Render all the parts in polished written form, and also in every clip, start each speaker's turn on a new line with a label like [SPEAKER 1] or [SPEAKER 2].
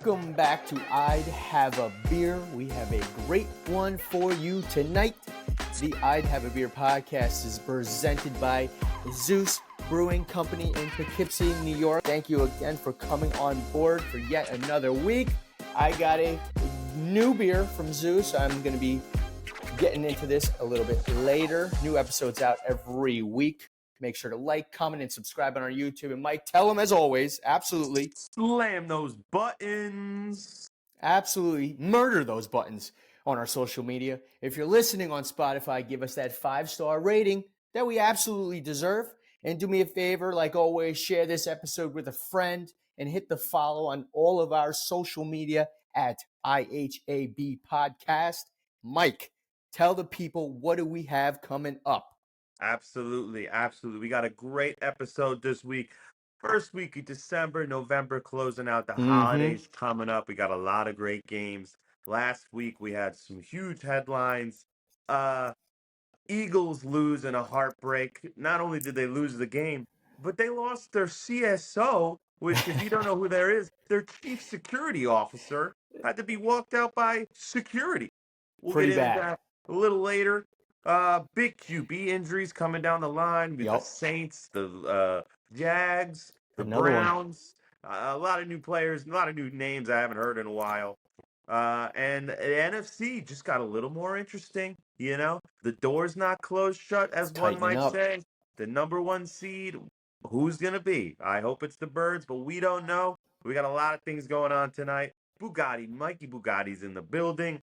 [SPEAKER 1] Welcome back to I'd Have a Beer. We have a great one for you tonight. The I'd Have a Beer podcast is presented by Zeus Brewing Company in Poughkeepsie, New York. Thank you again for coming on board for yet another week. I got a new beer from Zeus. I'm going to be getting into this a little bit later. New episodes out every week. Make sure to like, comment, and subscribe on our YouTube. And Mike, tell them as always, absolutely.
[SPEAKER 2] Slam those buttons.
[SPEAKER 1] Absolutely murder those buttons on our social media. If you're listening on Spotify, give us that 5-star rating that we absolutely deserve. And do me a favor, like always, share this episode with a friend and hit the follow on all of our social media at IHAB Podcast. Mike, tell the people, what do we have coming up?
[SPEAKER 2] Absolutely. We got a great episode this week. First week of December, November, closing out the holidays coming up. We got a lot of great games. Last week, we had some huge headlines. Eagles lose in a heartbreak. Not only did they lose the game, but they lost their CSO, which, if you don't know who there is, their chief security officer had to be walked out by security. We'll
[SPEAKER 1] Pretty
[SPEAKER 2] get into
[SPEAKER 1] bad.
[SPEAKER 2] that a little later. Big QB injuries coming down the line with the Saints, the Jags, the Browns. A lot of new players, a lot of new names I haven't heard in a while. And the NFC just got a little more interesting. You know, the door's not closed shut, as one might say. The number one seed, who's going to be? I hope it's the Birds, but we don't know. We got a lot of things going on tonight. Mikey Bugatti's in the building.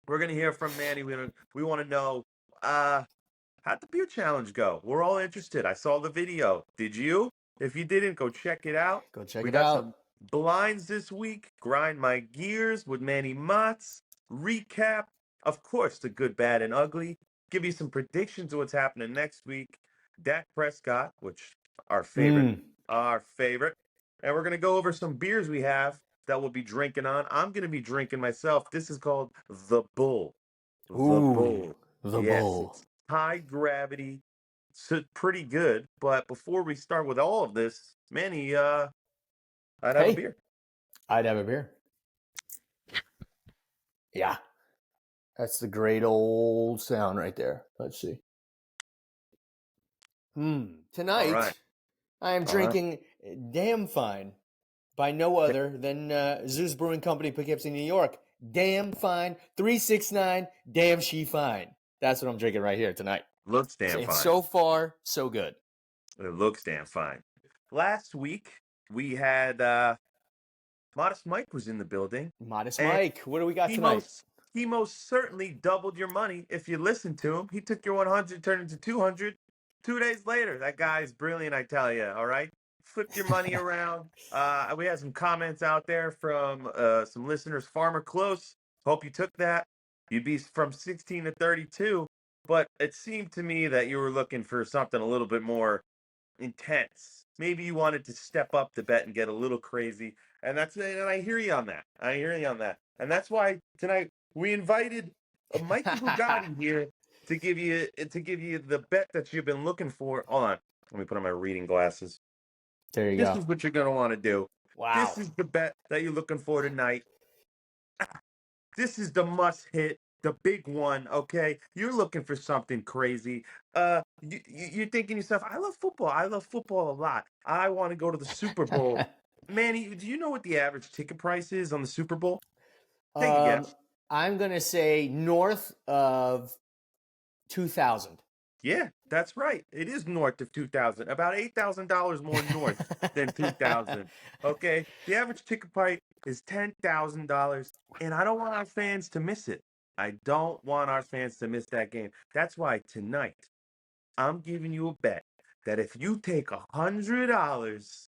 [SPEAKER 2] We're going to hear from Manny. We want to know, how'd the beer challenge go? We're all interested. I saw the video. Did you? If you didn't, go check it out.
[SPEAKER 1] We got
[SPEAKER 2] some blinds this week. Grind my gears with Manny Mozz. Recap. Of course, the good, bad, and ugly. Give you some predictions of what's happening next week. Dak Prescott, which our favorite. And we're going to go over some beers we have that we'll be drinking on. I'm going to be drinking myself. This is called The Bull.
[SPEAKER 1] The Bull.
[SPEAKER 2] It's high gravity. So pretty good. But before we start with all of this, Manny, I'd have a beer.
[SPEAKER 1] I'd have a beer. Yeah. That's the great old sound right there. Let's see. Tonight, I am drinking Damn Fine by no other than Zeus Brewing Company, Poughkeepsie, New York. Damn Fine, 369, Damn She Fine. That's what I'm drinking right here tonight.
[SPEAKER 2] Looks damn fine.
[SPEAKER 1] So far, so good.
[SPEAKER 2] It looks damn fine. Last week, we had Modest Mike was in the building.
[SPEAKER 1] Modest Mike, what do we got tonight?
[SPEAKER 2] He most certainly doubled your money if you listened to him. He took your 100, turned into 200. 2 days later, that guy's brilliant, I tell you, all right? Flipped your money around. We had some comments out there from some listeners. Farmer Close, hope you took that. You'd be from 16 to 32. But it seemed to me that you were looking for something a little bit more intense. Maybe you wanted to step up the bet and get a little crazy. And I hear you on that. And that's why tonight we invited Mikey Bugatti here to give you the bet that you've been looking for. Hold on. Let me put on my reading glasses.
[SPEAKER 1] There you go.
[SPEAKER 2] This is what you're going to want to do.
[SPEAKER 1] Wow.
[SPEAKER 2] This is the bet that you're looking for tonight. This is the must hit, the big one, okay? You're looking for something crazy. You're thinking to yourself, I love football a lot. I want to go to the Super Bowl. Manny, do you know what the average ticket price is on the Super Bowl? Take a guess.
[SPEAKER 1] I'm going to say north of 2,000.
[SPEAKER 2] Yeah, that's right. It is north of 2,000. About $8,000 more north than 2,000. Okay, the average ticket price is $10,000, and I don't want our fans to miss it. I don't want our fans to miss that game. That's why tonight I'm giving you a bet that if you take $100,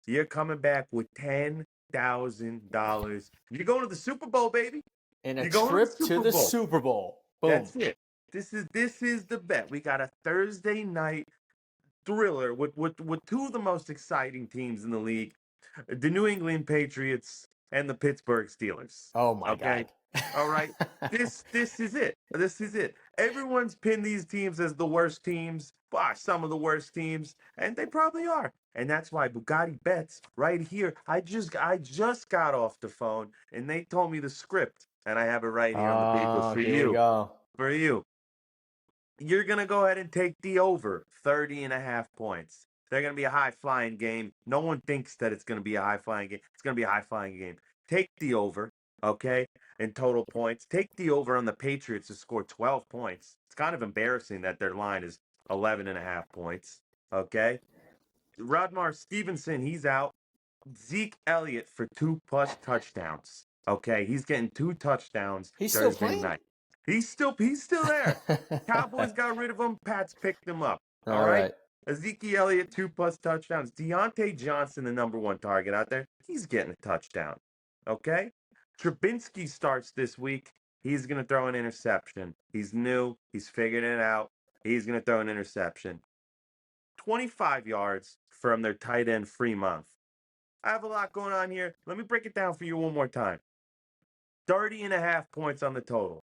[SPEAKER 2] you're coming back with $10,000. You're going to the Super Bowl, baby.
[SPEAKER 1] And a trip to the Super Bowl. Boom.
[SPEAKER 2] That's it. This is the bet. We got a Thursday night thriller with two of the most exciting teams in the league, the New England Patriots and the Pittsburgh Steelers.
[SPEAKER 1] Oh my God.
[SPEAKER 2] All right. This is it. Everyone's pinned these teams as the worst teams, some of the worst teams, and they probably are. And that's why Bugatti Bets right here. I just got off the phone and they told me the script, and I have it right here on the paper for
[SPEAKER 1] Here we
[SPEAKER 2] you.
[SPEAKER 1] go.
[SPEAKER 2] For you. You're going to go ahead and take the over 30.5 points. They're going to be a high-flying game. No one thinks that it's going to be a high-flying game. It's going to be a high-flying game. Take the over, okay, in total points. Take the over on the Patriots to score 12 points. It's kind of embarrassing that their line is 11.5 points, okay? Rodmar Stevenson, he's out. Zeke Elliott for 2+ touchdowns. Okay, he's getting 2 touchdowns
[SPEAKER 1] He's still
[SPEAKER 2] Thursday
[SPEAKER 1] playing?
[SPEAKER 2] night. He's still there. Cowboys got rid of him. Pats picked him up. All
[SPEAKER 1] All
[SPEAKER 2] right.
[SPEAKER 1] right.
[SPEAKER 2] Ezekiel Elliott, 2+ touchdowns. Deontay Johnson, the number 1 target out there. He's getting a touchdown. Okay. Trubinsky starts this week. He's going to throw an interception. He's new. He's figuring it out. He's going to throw an interception. 25 yards from their tight end Fremont. I have a lot going on here. Let me break it down for you one more time. 30.5 points on the total.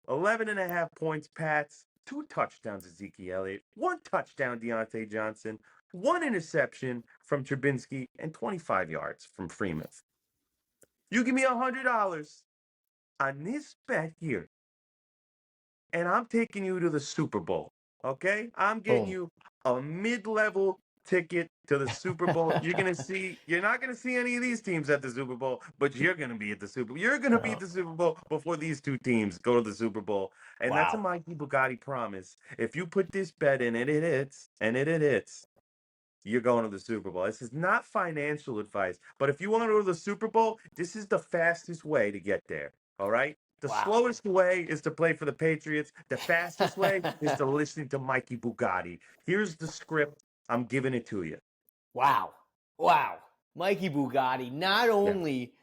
[SPEAKER 2] 11.5 points Pats. 2 touchdowns Ezekiel Elliott. 1 touchdown Deontay Johnson. 1 interception from Trubinsky. And 25 yards from Freeman. You give me $100 on this bet here, and I'm taking you to the Super Bowl. Okay? I'm getting
[SPEAKER 1] Boom.
[SPEAKER 2] you a mid-level ticket to the Super Bowl. You're not gonna see any of these teams at the Super Bowl, but you're gonna be at the Super Bowl. You're gonna be at the Super Bowl before these 2 teams go to the Super Bowl. And that's a
[SPEAKER 1] Wow.
[SPEAKER 2] Mikey Bugatti promise. If you put this bet in and it hits, you're going to the Super Bowl. This is not financial advice, but if you want to go to the Super Bowl, this is the fastest way to get there. All right? The
[SPEAKER 1] Wow.
[SPEAKER 2] slowest way is to play for the Patriots. The fastest way is to listen to Mikey Bugatti. Here's the script. I'm giving it to you.
[SPEAKER 1] Wow. Mikey Bugatti not only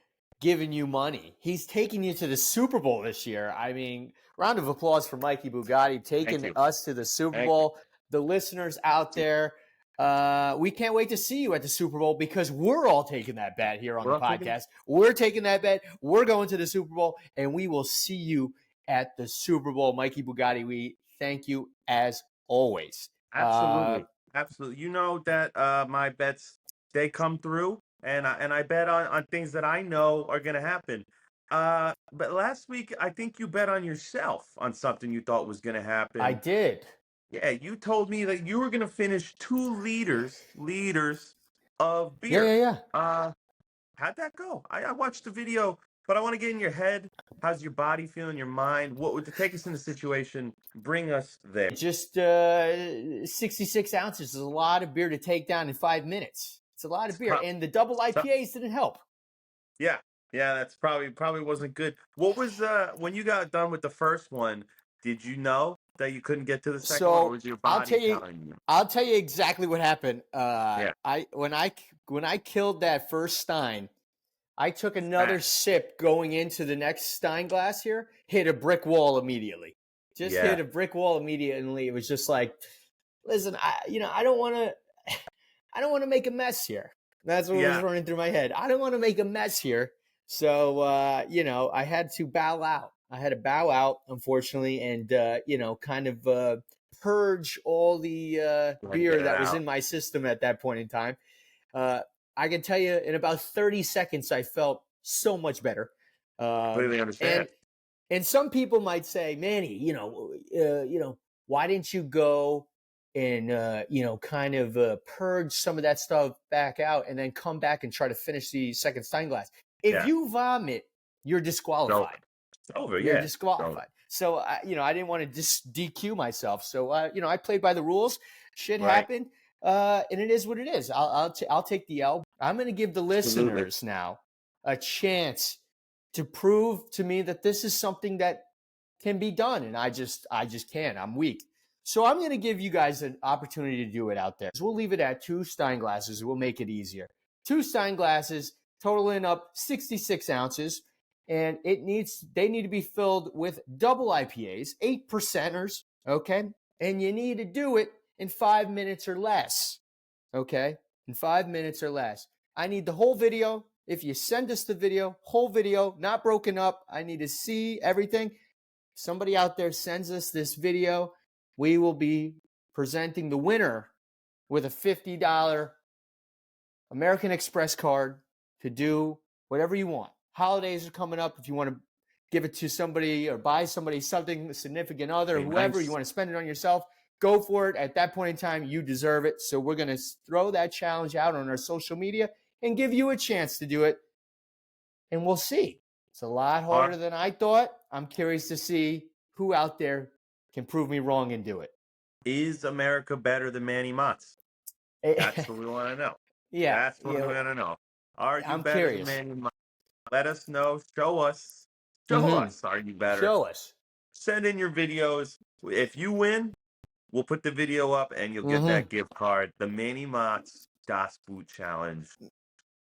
[SPEAKER 1] giving you money, he's taking you to the Super Bowl this year. I mean, round of applause for Mikey Bugatti taking us to the Super Bowl. The listeners out there, we can't wait to see you at the Super Bowl because we're all taking that bet here on the podcast. We're taking that bet. We're going to the Super Bowl, and we will see you at the Super Bowl. Mikey Bugatti, we thank you as always.
[SPEAKER 2] Absolutely. Absolutely. You know that my bets, they come through, and I bet on things that I know are going to happen. But last week, I think you bet on yourself on something you thought was going to happen.
[SPEAKER 1] I did.
[SPEAKER 2] Yeah, you told me that you were going to finish 2 liters of beer.
[SPEAKER 1] Yeah.
[SPEAKER 2] How'd that go? I watched the video, but I want to get in your head. How's your body feeling, your mind? What would take us in the situation? Bring us there.
[SPEAKER 1] Just 66 ounces is a lot of beer to take down in 5 minutes. It's a lot of beer, and the double IPAs didn't help.
[SPEAKER 2] Yeah, that's probably wasn't good. What was when you got done with the first one? Did you know that you couldn't get to the second one? Or was your body telling you?
[SPEAKER 1] I'll tell you exactly what happened. When I killed that first Stein, I took another sip going into the next Stein glass here, hit a brick wall immediately. Hit a brick wall immediately. It was just like, listen, I don't want to make a mess here. That's what was running through my head. I don't want to make a mess here. So, I had to bow out. I had to bow out, unfortunately, and, kind of purge all the beer that was in my system at that point in time. I can tell you in about 30 seconds, I felt so much better.
[SPEAKER 2] Completely understand.
[SPEAKER 1] And some people might say, Manny, why didn't you go and, kind of purge some of that stuff back out and then come back and try to finish the second Stein glass? If you vomit, you're disqualified.
[SPEAKER 2] It's over.
[SPEAKER 1] You're disqualified. So, I didn't want to just DQ myself. So, I played by the rules. Shit happened. And it is what it is. I'll take the L. I'm going to give the listeners now a chance to prove to me that this is something that can be done. And I just can't. I'm weak. So I'm going to give you guys an opportunity to do it out there. So we'll leave it at 2 Stein glasses. We'll make it easier. 2 Stein glasses, totaling up 66 ounces. And they need to be filled with double IPAs, 8%ers, okay? And you need to do it in 5 minutes or less, okay? In 5 minutes or less. I need the whole video. If you send us the video, whole video, not broken up, I need to see everything. somebody out there sends us this video, we will be presenting the winner with a $50 American Express card to do whatever you want. Holidays are coming up. If you want to give it to somebody or buy somebody something, significant other, whoever, you want to spend it on yourself, go for it. At that point in time, you deserve it. So we're going to throw that challenge out on our social media and give you a chance to do it. And we'll see. It's a lot harder than I thought. I'm curious to see who out there can prove me wrong and do it.
[SPEAKER 2] Is America better than Manny Mozz? That's what we want to know.
[SPEAKER 1] Yeah.
[SPEAKER 2] That's what we want to know. Are you better
[SPEAKER 1] curious.
[SPEAKER 2] than Manny Mozz? Let us know. Show us. Show us. Are you better?
[SPEAKER 1] Show us.
[SPEAKER 2] Send in your videos. If you win, we'll put the video up and you'll get that gift card. The Manny Mozz Das Boot Challenge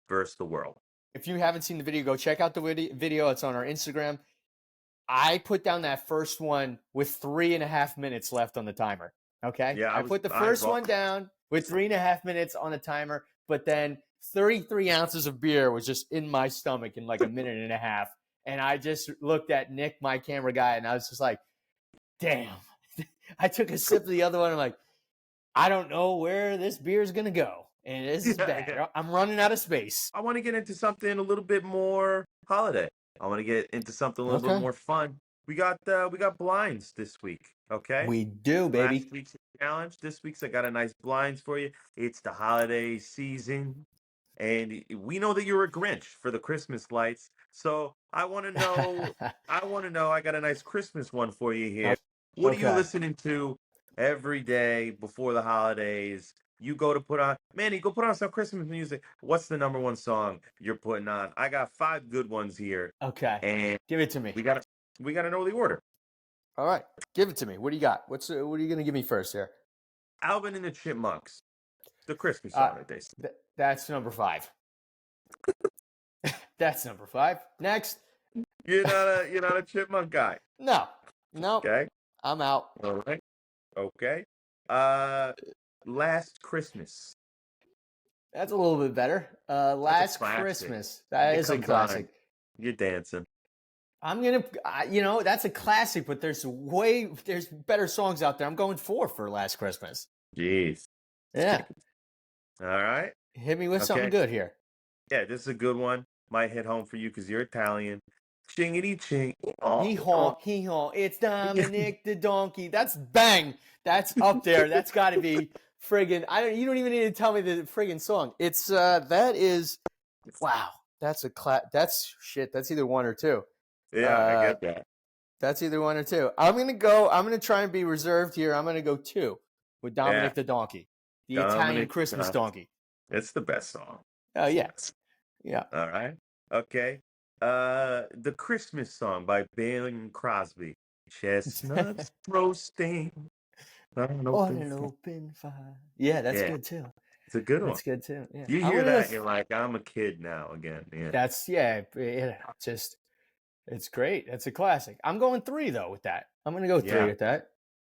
[SPEAKER 2] versus the world.
[SPEAKER 1] If you haven't seen the video, go check out the video. It's on our Instagram. I put down that first one with 3.5 minutes left on the timer. Okay?
[SPEAKER 2] Yeah,
[SPEAKER 1] I put the first one down with 3.5 minutes on the timer, but then 33 ounces of beer was just in my stomach in like a minute and a half. And I just looked at Nick, my camera guy, and I was just like, damn. I took a sip of the other one. I'm like, I don't know where this beer is going to go. And this is bad. Yeah. I'm running out of space.
[SPEAKER 2] I want to get into something a little bit more holiday. I want to get into something a little bit more fun. We got blinds this week, okay?
[SPEAKER 1] We do, baby.
[SPEAKER 2] Last week's challenge. This week's I got a nice blinds for you. It's the holiday season, and we know that you're a Grinch for the Christmas lights. So I want to know. I got a nice Christmas one for you here. What are you listening to every day before the holidays? You go to put on, Manny, go put on some Christmas music. What's the number one song you're putting on? I got 5 good ones here.
[SPEAKER 1] Okay.
[SPEAKER 2] And
[SPEAKER 1] give it to me.
[SPEAKER 2] We got to know the order.
[SPEAKER 1] All right. Give it to me. What do you got? What are you going to give me first here?
[SPEAKER 2] Alvin and the Chipmunks. The Christmas song that they sing.
[SPEAKER 1] That's number 5. That's number 5. Next.
[SPEAKER 2] You're not a chipmunk guy.
[SPEAKER 1] No.
[SPEAKER 2] Okay.
[SPEAKER 1] I'm out.
[SPEAKER 2] All right. Okay. Last Christmas.
[SPEAKER 1] That's a little bit better. Last Christmas. That is a classic.
[SPEAKER 2] You're dancing.
[SPEAKER 1] I'm going to, that's a classic, but there's better songs out there. I'm going for Last Christmas.
[SPEAKER 2] Jeez.
[SPEAKER 1] Yeah.
[SPEAKER 2] All right.
[SPEAKER 1] Hit me with something good here.
[SPEAKER 2] Yeah, this is a good one. Might hit home for you because you're Italian. Chingity ching.
[SPEAKER 1] He honk. It's Dominic the donkey. That's bang. That's up there. That's got to be friggin'. You don't even need to tell me the friggin' song. It's that is. Wow. That's that's shit. That's either 1 or 2.
[SPEAKER 2] Yeah, I get that.
[SPEAKER 1] That's either 1 or 2. I'm gonna try and be reserved here. I'm gonna go 2 with Dominic the donkey, the Italian Christmas donkey.
[SPEAKER 2] It's the best song.
[SPEAKER 1] Oh yeah. Yeah.
[SPEAKER 2] All right. Okay. The Christmas song by Bing Crosby. Chestnuts roasting on an open fire.
[SPEAKER 1] Yeah, that's good too.
[SPEAKER 2] It's a good one.
[SPEAKER 1] It's good too. Yeah.
[SPEAKER 2] You hear that, you're like, I'm a kid now again. Yeah.
[SPEAKER 1] That's it's great. It's a classic. I'm going 3 though with that. I'm gonna go 3 with that.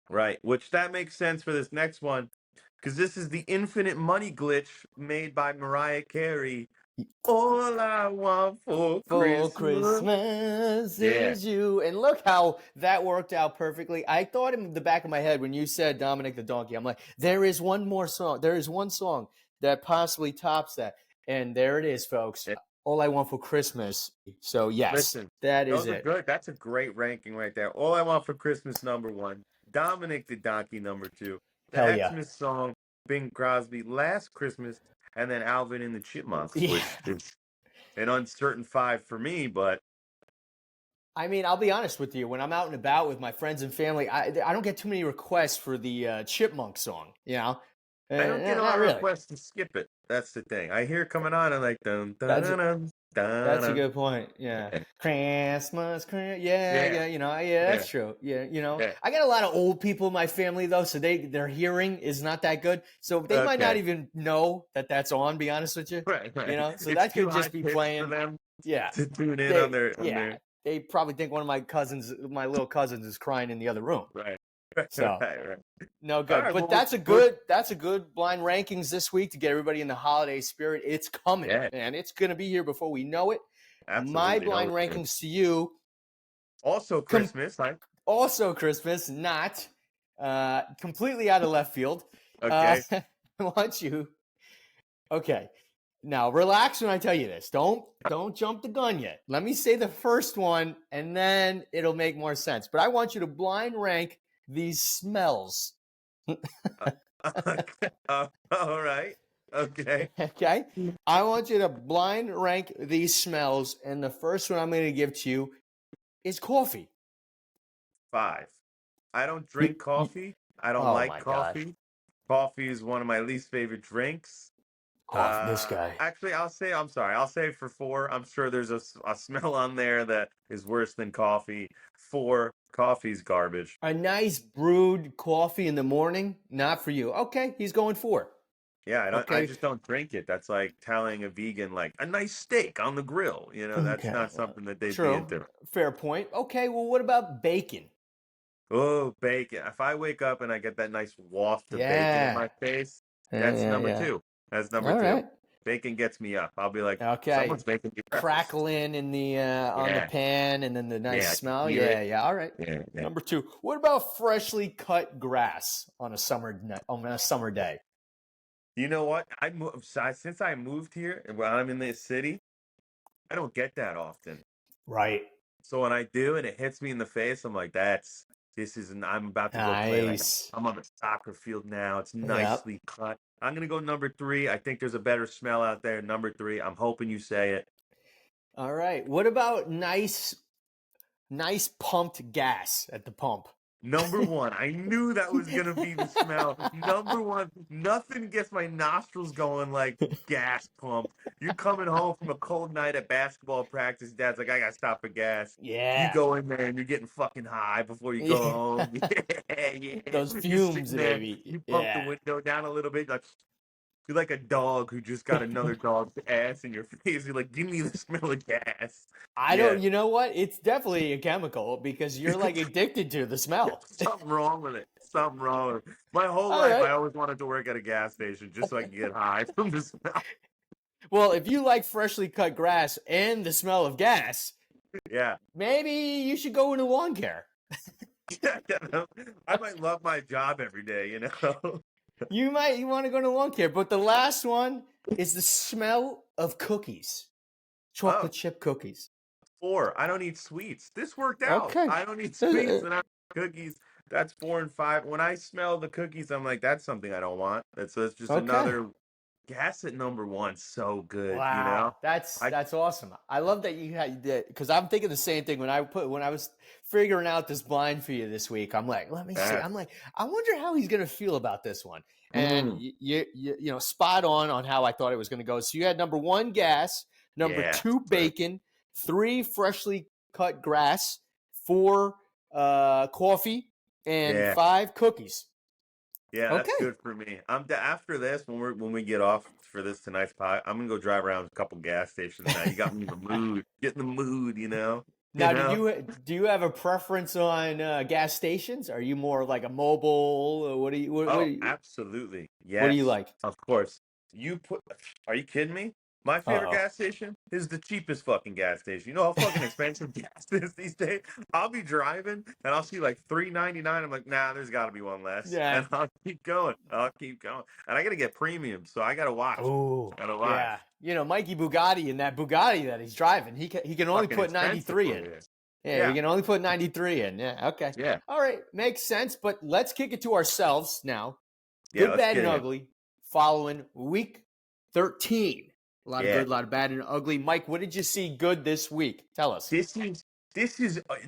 [SPEAKER 2] Right. Which that makes sense for this next one. Because this is the infinite money glitch made by Mariah Carey. All I want for Christmas
[SPEAKER 1] is you. And look how that worked out perfectly. I thought in the back of my head when you said Dominic the Donkey, I'm like, there is one more song. There is one song that possibly tops that. And there it is, folks. All I Want for Christmas. So, yes,
[SPEAKER 2] listen,
[SPEAKER 1] that is it.
[SPEAKER 2] Good. That's a great ranking right there. All I Want for Christmas, number 1. Dominic the Donkey, number 2. The Xmas song, Bing Crosby, Last Christmas, and then Alvin and the Chipmunks, which is an uncertain 5 for me, but.
[SPEAKER 1] I mean, I'll be honest with you. When I'm out and about with my friends and family, I don't get too many requests for the Chipmunk song, you know?
[SPEAKER 2] I don't get a lot of requests to skip it. That's the thing. I hear it coming on and like, dun, dun, dun, dun,
[SPEAKER 1] that's a good point. Yeah. Christmas. Yeah, that's true. Yeah, I got a lot of old people in my family though, so their hearing is not that good. So they might not even know that that's on, be honest with you.
[SPEAKER 2] Right.
[SPEAKER 1] So that could just be playing
[SPEAKER 2] for them
[SPEAKER 1] to
[SPEAKER 2] tune in on their
[SPEAKER 1] they probably think one of my little cousins is crying in the other room.
[SPEAKER 2] Right.
[SPEAKER 1] So
[SPEAKER 2] right.
[SPEAKER 1] No good. Right, but that's a good blind rankings this week to get everybody in the holiday spirit. It's coming, man. It's gonna be here before we know it. Absolutely. My blind rankings to you.
[SPEAKER 2] Also Christmas,
[SPEAKER 1] also Christmas, not completely out of left field.
[SPEAKER 2] Okay.
[SPEAKER 1] I want you. Okay. Now relax when I tell you this. Don't jump the gun yet. Let me say the first one and then it'll make more sense. But I want you to blind rank these smells.
[SPEAKER 2] Okay. All right. Okay.
[SPEAKER 1] Okay? I want you to blind rank these smells, and the first one I'm going to give to you is coffee.
[SPEAKER 2] 5. I don't
[SPEAKER 1] You-
[SPEAKER 2] drink
[SPEAKER 1] you-
[SPEAKER 2] coffee. I don't
[SPEAKER 1] oh
[SPEAKER 2] like
[SPEAKER 1] my gosh.
[SPEAKER 2] coffee. Coffee is one of my least favorite drinks.
[SPEAKER 1] Coffee, this guy.
[SPEAKER 2] Actually, I'm sorry. I'll say for 4. I'm sure there's a smell on there that is worse than coffee. 4, coffee's garbage.
[SPEAKER 1] A nice brewed coffee in the morning, not for you. Okay, he's going for.
[SPEAKER 2] Yeah, I
[SPEAKER 1] Okay.
[SPEAKER 2] just don't drink it. That's like telling a vegan like a nice steak on the grill. That's
[SPEAKER 1] Okay.
[SPEAKER 2] not something that they'd be
[SPEAKER 1] True.
[SPEAKER 2] into.
[SPEAKER 1] Fair point. Okay, well, what about bacon?
[SPEAKER 2] Oh, bacon. If I wake up and I get that nice waft of bacon in
[SPEAKER 1] Yeah.
[SPEAKER 2] my face,
[SPEAKER 1] Yeah,
[SPEAKER 2] that's
[SPEAKER 1] yeah,
[SPEAKER 2] number
[SPEAKER 1] yeah.
[SPEAKER 2] 2. That's number
[SPEAKER 1] All
[SPEAKER 2] 2.
[SPEAKER 1] right.
[SPEAKER 2] Bacon gets me up. I'll be like,
[SPEAKER 1] Okay.
[SPEAKER 2] someone's making me breakfast.
[SPEAKER 1] Crackling in the on the
[SPEAKER 2] Yeah.
[SPEAKER 1] pan and then the nice
[SPEAKER 2] Yeah, I can
[SPEAKER 1] smell.
[SPEAKER 2] hear
[SPEAKER 1] Yeah,
[SPEAKER 2] it.
[SPEAKER 1] yeah. All right.
[SPEAKER 2] Yeah, yeah.
[SPEAKER 1] Number 2. What about freshly cut grass on a summer day?
[SPEAKER 2] You know what? Since I moved here and when I'm in this city, I don't get that often.
[SPEAKER 1] Right.
[SPEAKER 2] So when I do and it hits me in the face, I'm like, I'm about to go play. Like,
[SPEAKER 1] Nice.
[SPEAKER 2] I'm on the soccer field now. It's
[SPEAKER 1] Yep.
[SPEAKER 2] nicely cut. I'm going to go number 3. I think there's a better smell out there. Number 3. I'm hoping you say it.
[SPEAKER 1] All right. What about nice pumped gas at the pump?
[SPEAKER 2] Number 1. I knew that was going to be the smell. Number 1. Nothing gets my nostrils going like gas pump. You're coming home from a cold night at basketball practice. Dad's like, I got to stop for gas. You
[SPEAKER 1] Yeah.
[SPEAKER 2] go in there and you're getting fucking high before you go home. Yeah, yeah.
[SPEAKER 1] Those
[SPEAKER 2] You're
[SPEAKER 1] fumes,
[SPEAKER 2] sitting there.
[SPEAKER 1] baby.
[SPEAKER 2] You pump the
[SPEAKER 1] Yeah.
[SPEAKER 2] window down a little bit. You're like a dog who just got another dog's ass in your face. You're like, give me the smell of gas.
[SPEAKER 1] I
[SPEAKER 2] Yeah.
[SPEAKER 1] don't, you know what? It's definitely a chemical because you're like addicted to the smell.
[SPEAKER 2] Something wrong with it. Something wrong with it. My whole
[SPEAKER 1] All
[SPEAKER 2] life, I
[SPEAKER 1] right.
[SPEAKER 2] always wanted to work at a gas station just so I could get high from the smell.
[SPEAKER 1] Well, if you like freshly cut grass and the smell of gas,
[SPEAKER 2] Yeah.
[SPEAKER 1] maybe you should go into lawn care.
[SPEAKER 2] I might love my job every day,
[SPEAKER 1] You want to go to lawn care, but the last one is the smell of cookies,
[SPEAKER 2] Oh,
[SPEAKER 1] chocolate chip cookies.
[SPEAKER 2] 4. I don't eat sweets. This worked out.
[SPEAKER 1] Okay.
[SPEAKER 2] I don't eat sweets and I don't eat cookies. That's 4 and 5. When I smell the cookies, I'm like, that's something I don't want. That's just
[SPEAKER 1] Okay.
[SPEAKER 2] another gas at number 1. So good,
[SPEAKER 1] Wow, that's
[SPEAKER 2] I
[SPEAKER 1] awesome. I love that you did because I'm thinking the same thing when I was figuring out this blind for you this week. I'm like, let me see.
[SPEAKER 2] yeah.
[SPEAKER 1] I'm like, I wonder how he's gonna feel about this one. And
[SPEAKER 2] Mm,
[SPEAKER 1] you know, spot on how I thought it was gonna go. So you had number 1 gas, number
[SPEAKER 2] yeah.
[SPEAKER 1] 2 bacon, 3 freshly cut grass, 4 coffee, and
[SPEAKER 2] Yeah.
[SPEAKER 1] 5 cookies.
[SPEAKER 2] Yeah, that's
[SPEAKER 1] Okay.
[SPEAKER 2] good for me. After this, when we get off for this tonight's pod, I'm gonna go drive around a couple gas stations now. You got me in the mood. Get in the mood, you know. You
[SPEAKER 1] Now,
[SPEAKER 2] know.
[SPEAKER 1] do you have a preference on gas stations? Are you more like a mobile? What do you
[SPEAKER 2] Oh, absolutely.
[SPEAKER 1] what do you
[SPEAKER 2] Yes,
[SPEAKER 1] like?
[SPEAKER 2] of course. Are you kidding me? My favorite
[SPEAKER 1] Uh-oh.
[SPEAKER 2] gas station is the cheapest fucking gas station. You know how fucking expensive gas is these days? I'll be driving and I'll see like $3.99. I'm like, nah, there's got to be one less.
[SPEAKER 1] Yeah.
[SPEAKER 2] And I'll keep going. I'll keep going. And I got to get premium, so I got to watch.
[SPEAKER 1] Oh,
[SPEAKER 2] Gotta watch.
[SPEAKER 1] yeah. You know, Mikey Bugatti and that Bugatti that he's driving, he can only
[SPEAKER 2] Fucking
[SPEAKER 1] put
[SPEAKER 2] expensive
[SPEAKER 1] 93
[SPEAKER 2] for
[SPEAKER 1] in.
[SPEAKER 2] you.
[SPEAKER 1] Yeah,
[SPEAKER 2] Yeah.
[SPEAKER 1] he can only put 93 in. Yeah, okay.
[SPEAKER 2] Yeah.
[SPEAKER 1] All right, makes sense. But let's kick it to ourselves now.
[SPEAKER 2] Yeah,
[SPEAKER 1] Good,
[SPEAKER 2] let's
[SPEAKER 1] bad,
[SPEAKER 2] get
[SPEAKER 1] and
[SPEAKER 2] in.
[SPEAKER 1] ugly. Following week 13. A lot of
[SPEAKER 2] Yeah.
[SPEAKER 1] good, a lot of bad, and ugly. Mike, what did you see good this week? Tell us.
[SPEAKER 2] This is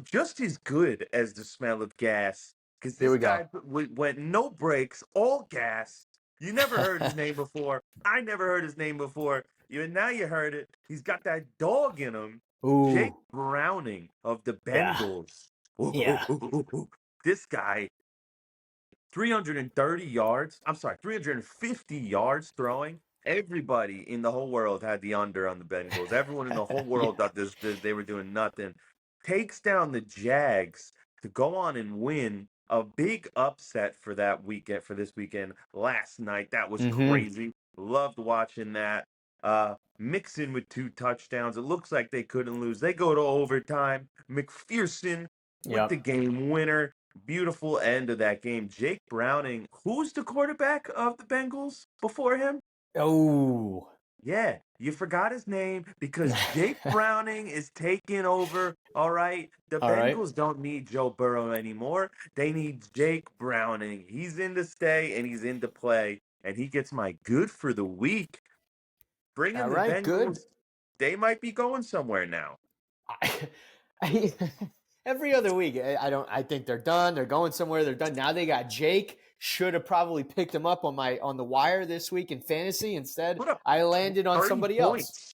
[SPEAKER 2] just as good as the smell of gas because
[SPEAKER 1] Here
[SPEAKER 2] this
[SPEAKER 1] we go.
[SPEAKER 2] guy went no brakes, all gas. You never heard his name before. I never heard his name before. Now you heard it. He's got that dog in him. Jake
[SPEAKER 1] Ooh,
[SPEAKER 2] Browning of the
[SPEAKER 1] yeah,
[SPEAKER 2] Bengals.
[SPEAKER 1] yeah.
[SPEAKER 2] This guy, 330 yards. I'm sorry, 350 yards throwing. Everybody in the whole world had the under on the Bengals. Everyone in the whole world
[SPEAKER 1] Yeah.
[SPEAKER 2] thought they were doing nothing. Takes down the Jags to go on and win a big upset for this weekend last night. That was
[SPEAKER 1] Mm-hmm.
[SPEAKER 2] crazy. Loved watching that. Mixing with 2 touchdowns. It looks like they couldn't lose. They go to overtime. McPherson with the
[SPEAKER 1] Yep.
[SPEAKER 2] game winner. Beautiful end of that game. Jake Browning, who's the quarterback of the Bengals before him?
[SPEAKER 1] Oh.
[SPEAKER 2] Yeah, you forgot his name because Jake Browning is taking over. All right. The
[SPEAKER 1] All right.
[SPEAKER 2] Bengals don't need Joe Burrow anymore. They need Jake Browning. He's in to stay and he's in to play. And he gets my good for the week.
[SPEAKER 1] All
[SPEAKER 2] Bringing the
[SPEAKER 1] right. Good.
[SPEAKER 2] Bengals, they might be going somewhere now.
[SPEAKER 1] I, I, every other week, I don't. I think they're done. They're going somewhere. They're done. Now they got Jake. Should have probably picked him up on the wire this week in fantasy. Instead,
[SPEAKER 2] Put up
[SPEAKER 1] I landed on
[SPEAKER 2] 30
[SPEAKER 1] somebody else.
[SPEAKER 2] points.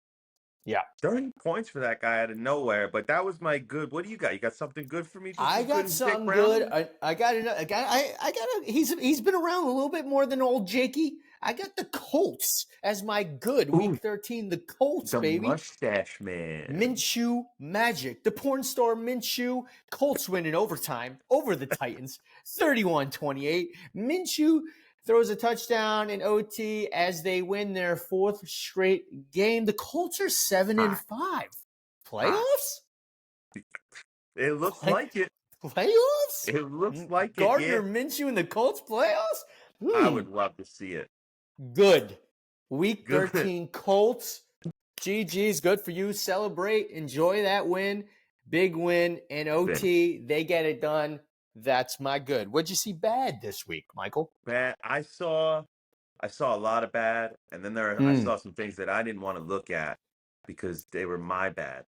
[SPEAKER 1] Yeah.
[SPEAKER 2] 30 points for that guy out of nowhere. But that was my good. What do you got? You got something good for me? Just
[SPEAKER 1] I
[SPEAKER 2] as good
[SPEAKER 1] got
[SPEAKER 2] as Jake
[SPEAKER 1] something good.
[SPEAKER 2] Browning?
[SPEAKER 1] I got it. I got a. He's been around a little bit more than old Jakey. I got the Colts as my good
[SPEAKER 2] Ooh,
[SPEAKER 1] week 13. The Colts,
[SPEAKER 2] the
[SPEAKER 1] baby.
[SPEAKER 2] mustache man.
[SPEAKER 1] Minshew magic. The porn star Minshew. Colts win in overtime over the Titans, 31-28. Minshew throws a touchdown in OT as they win their fourth straight game. The Colts are 7-5.
[SPEAKER 2] Hot.
[SPEAKER 1] Playoffs?
[SPEAKER 2] It looks
[SPEAKER 1] Play-
[SPEAKER 2] like it.
[SPEAKER 1] Playoffs?
[SPEAKER 2] It looks like it.
[SPEAKER 1] Gardner
[SPEAKER 2] Yeah,
[SPEAKER 1] Minshew in the Colts playoffs?
[SPEAKER 2] I would love to see it.
[SPEAKER 1] Good. Week
[SPEAKER 2] Good.
[SPEAKER 1] 13 Colts. GG's good for you. Celebrate. Enjoy that win. Big win in OT. They get it done. That's my good. What'd you see bad this week, Michael?
[SPEAKER 2] Bad. I saw a lot of bad, and then I saw some things that I didn't want to look at because they were my bad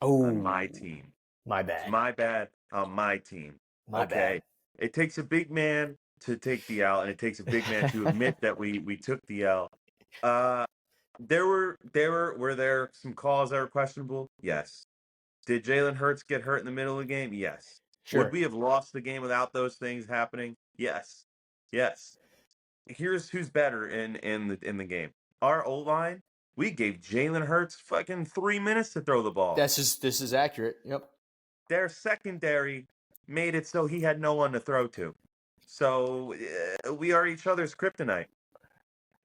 [SPEAKER 2] on my
[SPEAKER 1] Oh,
[SPEAKER 2] team.
[SPEAKER 1] my
[SPEAKER 2] It's
[SPEAKER 1] bad.
[SPEAKER 2] my bad on my team.
[SPEAKER 1] My
[SPEAKER 2] Okay.
[SPEAKER 1] bad.
[SPEAKER 2] It takes a big man to take the L, and it takes a big man to admit that we took the L. Uh, were there some calls that were questionable? Yes. Did Jalen Hurts get hurt in the middle of the game? Yes. Would
[SPEAKER 1] Sure.
[SPEAKER 2] we have lost the game without those things happening? Yes. Yes. Here's who's better in the game. Our O line, we gave Jalen Hurts fucking 3 minutes to throw the ball.
[SPEAKER 1] This is accurate. Yep.
[SPEAKER 2] Their secondary made it so he had no one to throw to. So we are each other's kryptonite.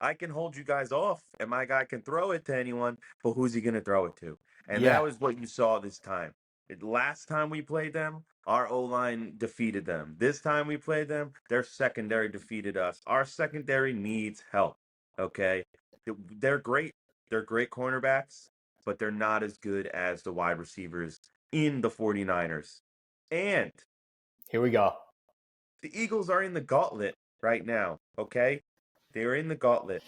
[SPEAKER 2] I can hold you guys off, and my guy can throw it to anyone, but who's he going to throw it to? And that
[SPEAKER 1] Yeah.
[SPEAKER 2] was what you saw this time. Last time we played them, our O-line defeated them. This time we played them, their secondary defeated us. Our secondary needs help, okay? They're great. They're great cornerbacks, but they're not as good as the wide receivers in the 49ers. And
[SPEAKER 1] Here we go.
[SPEAKER 2] the Eagles are in the gauntlet right now, okay? They are in the gauntlet.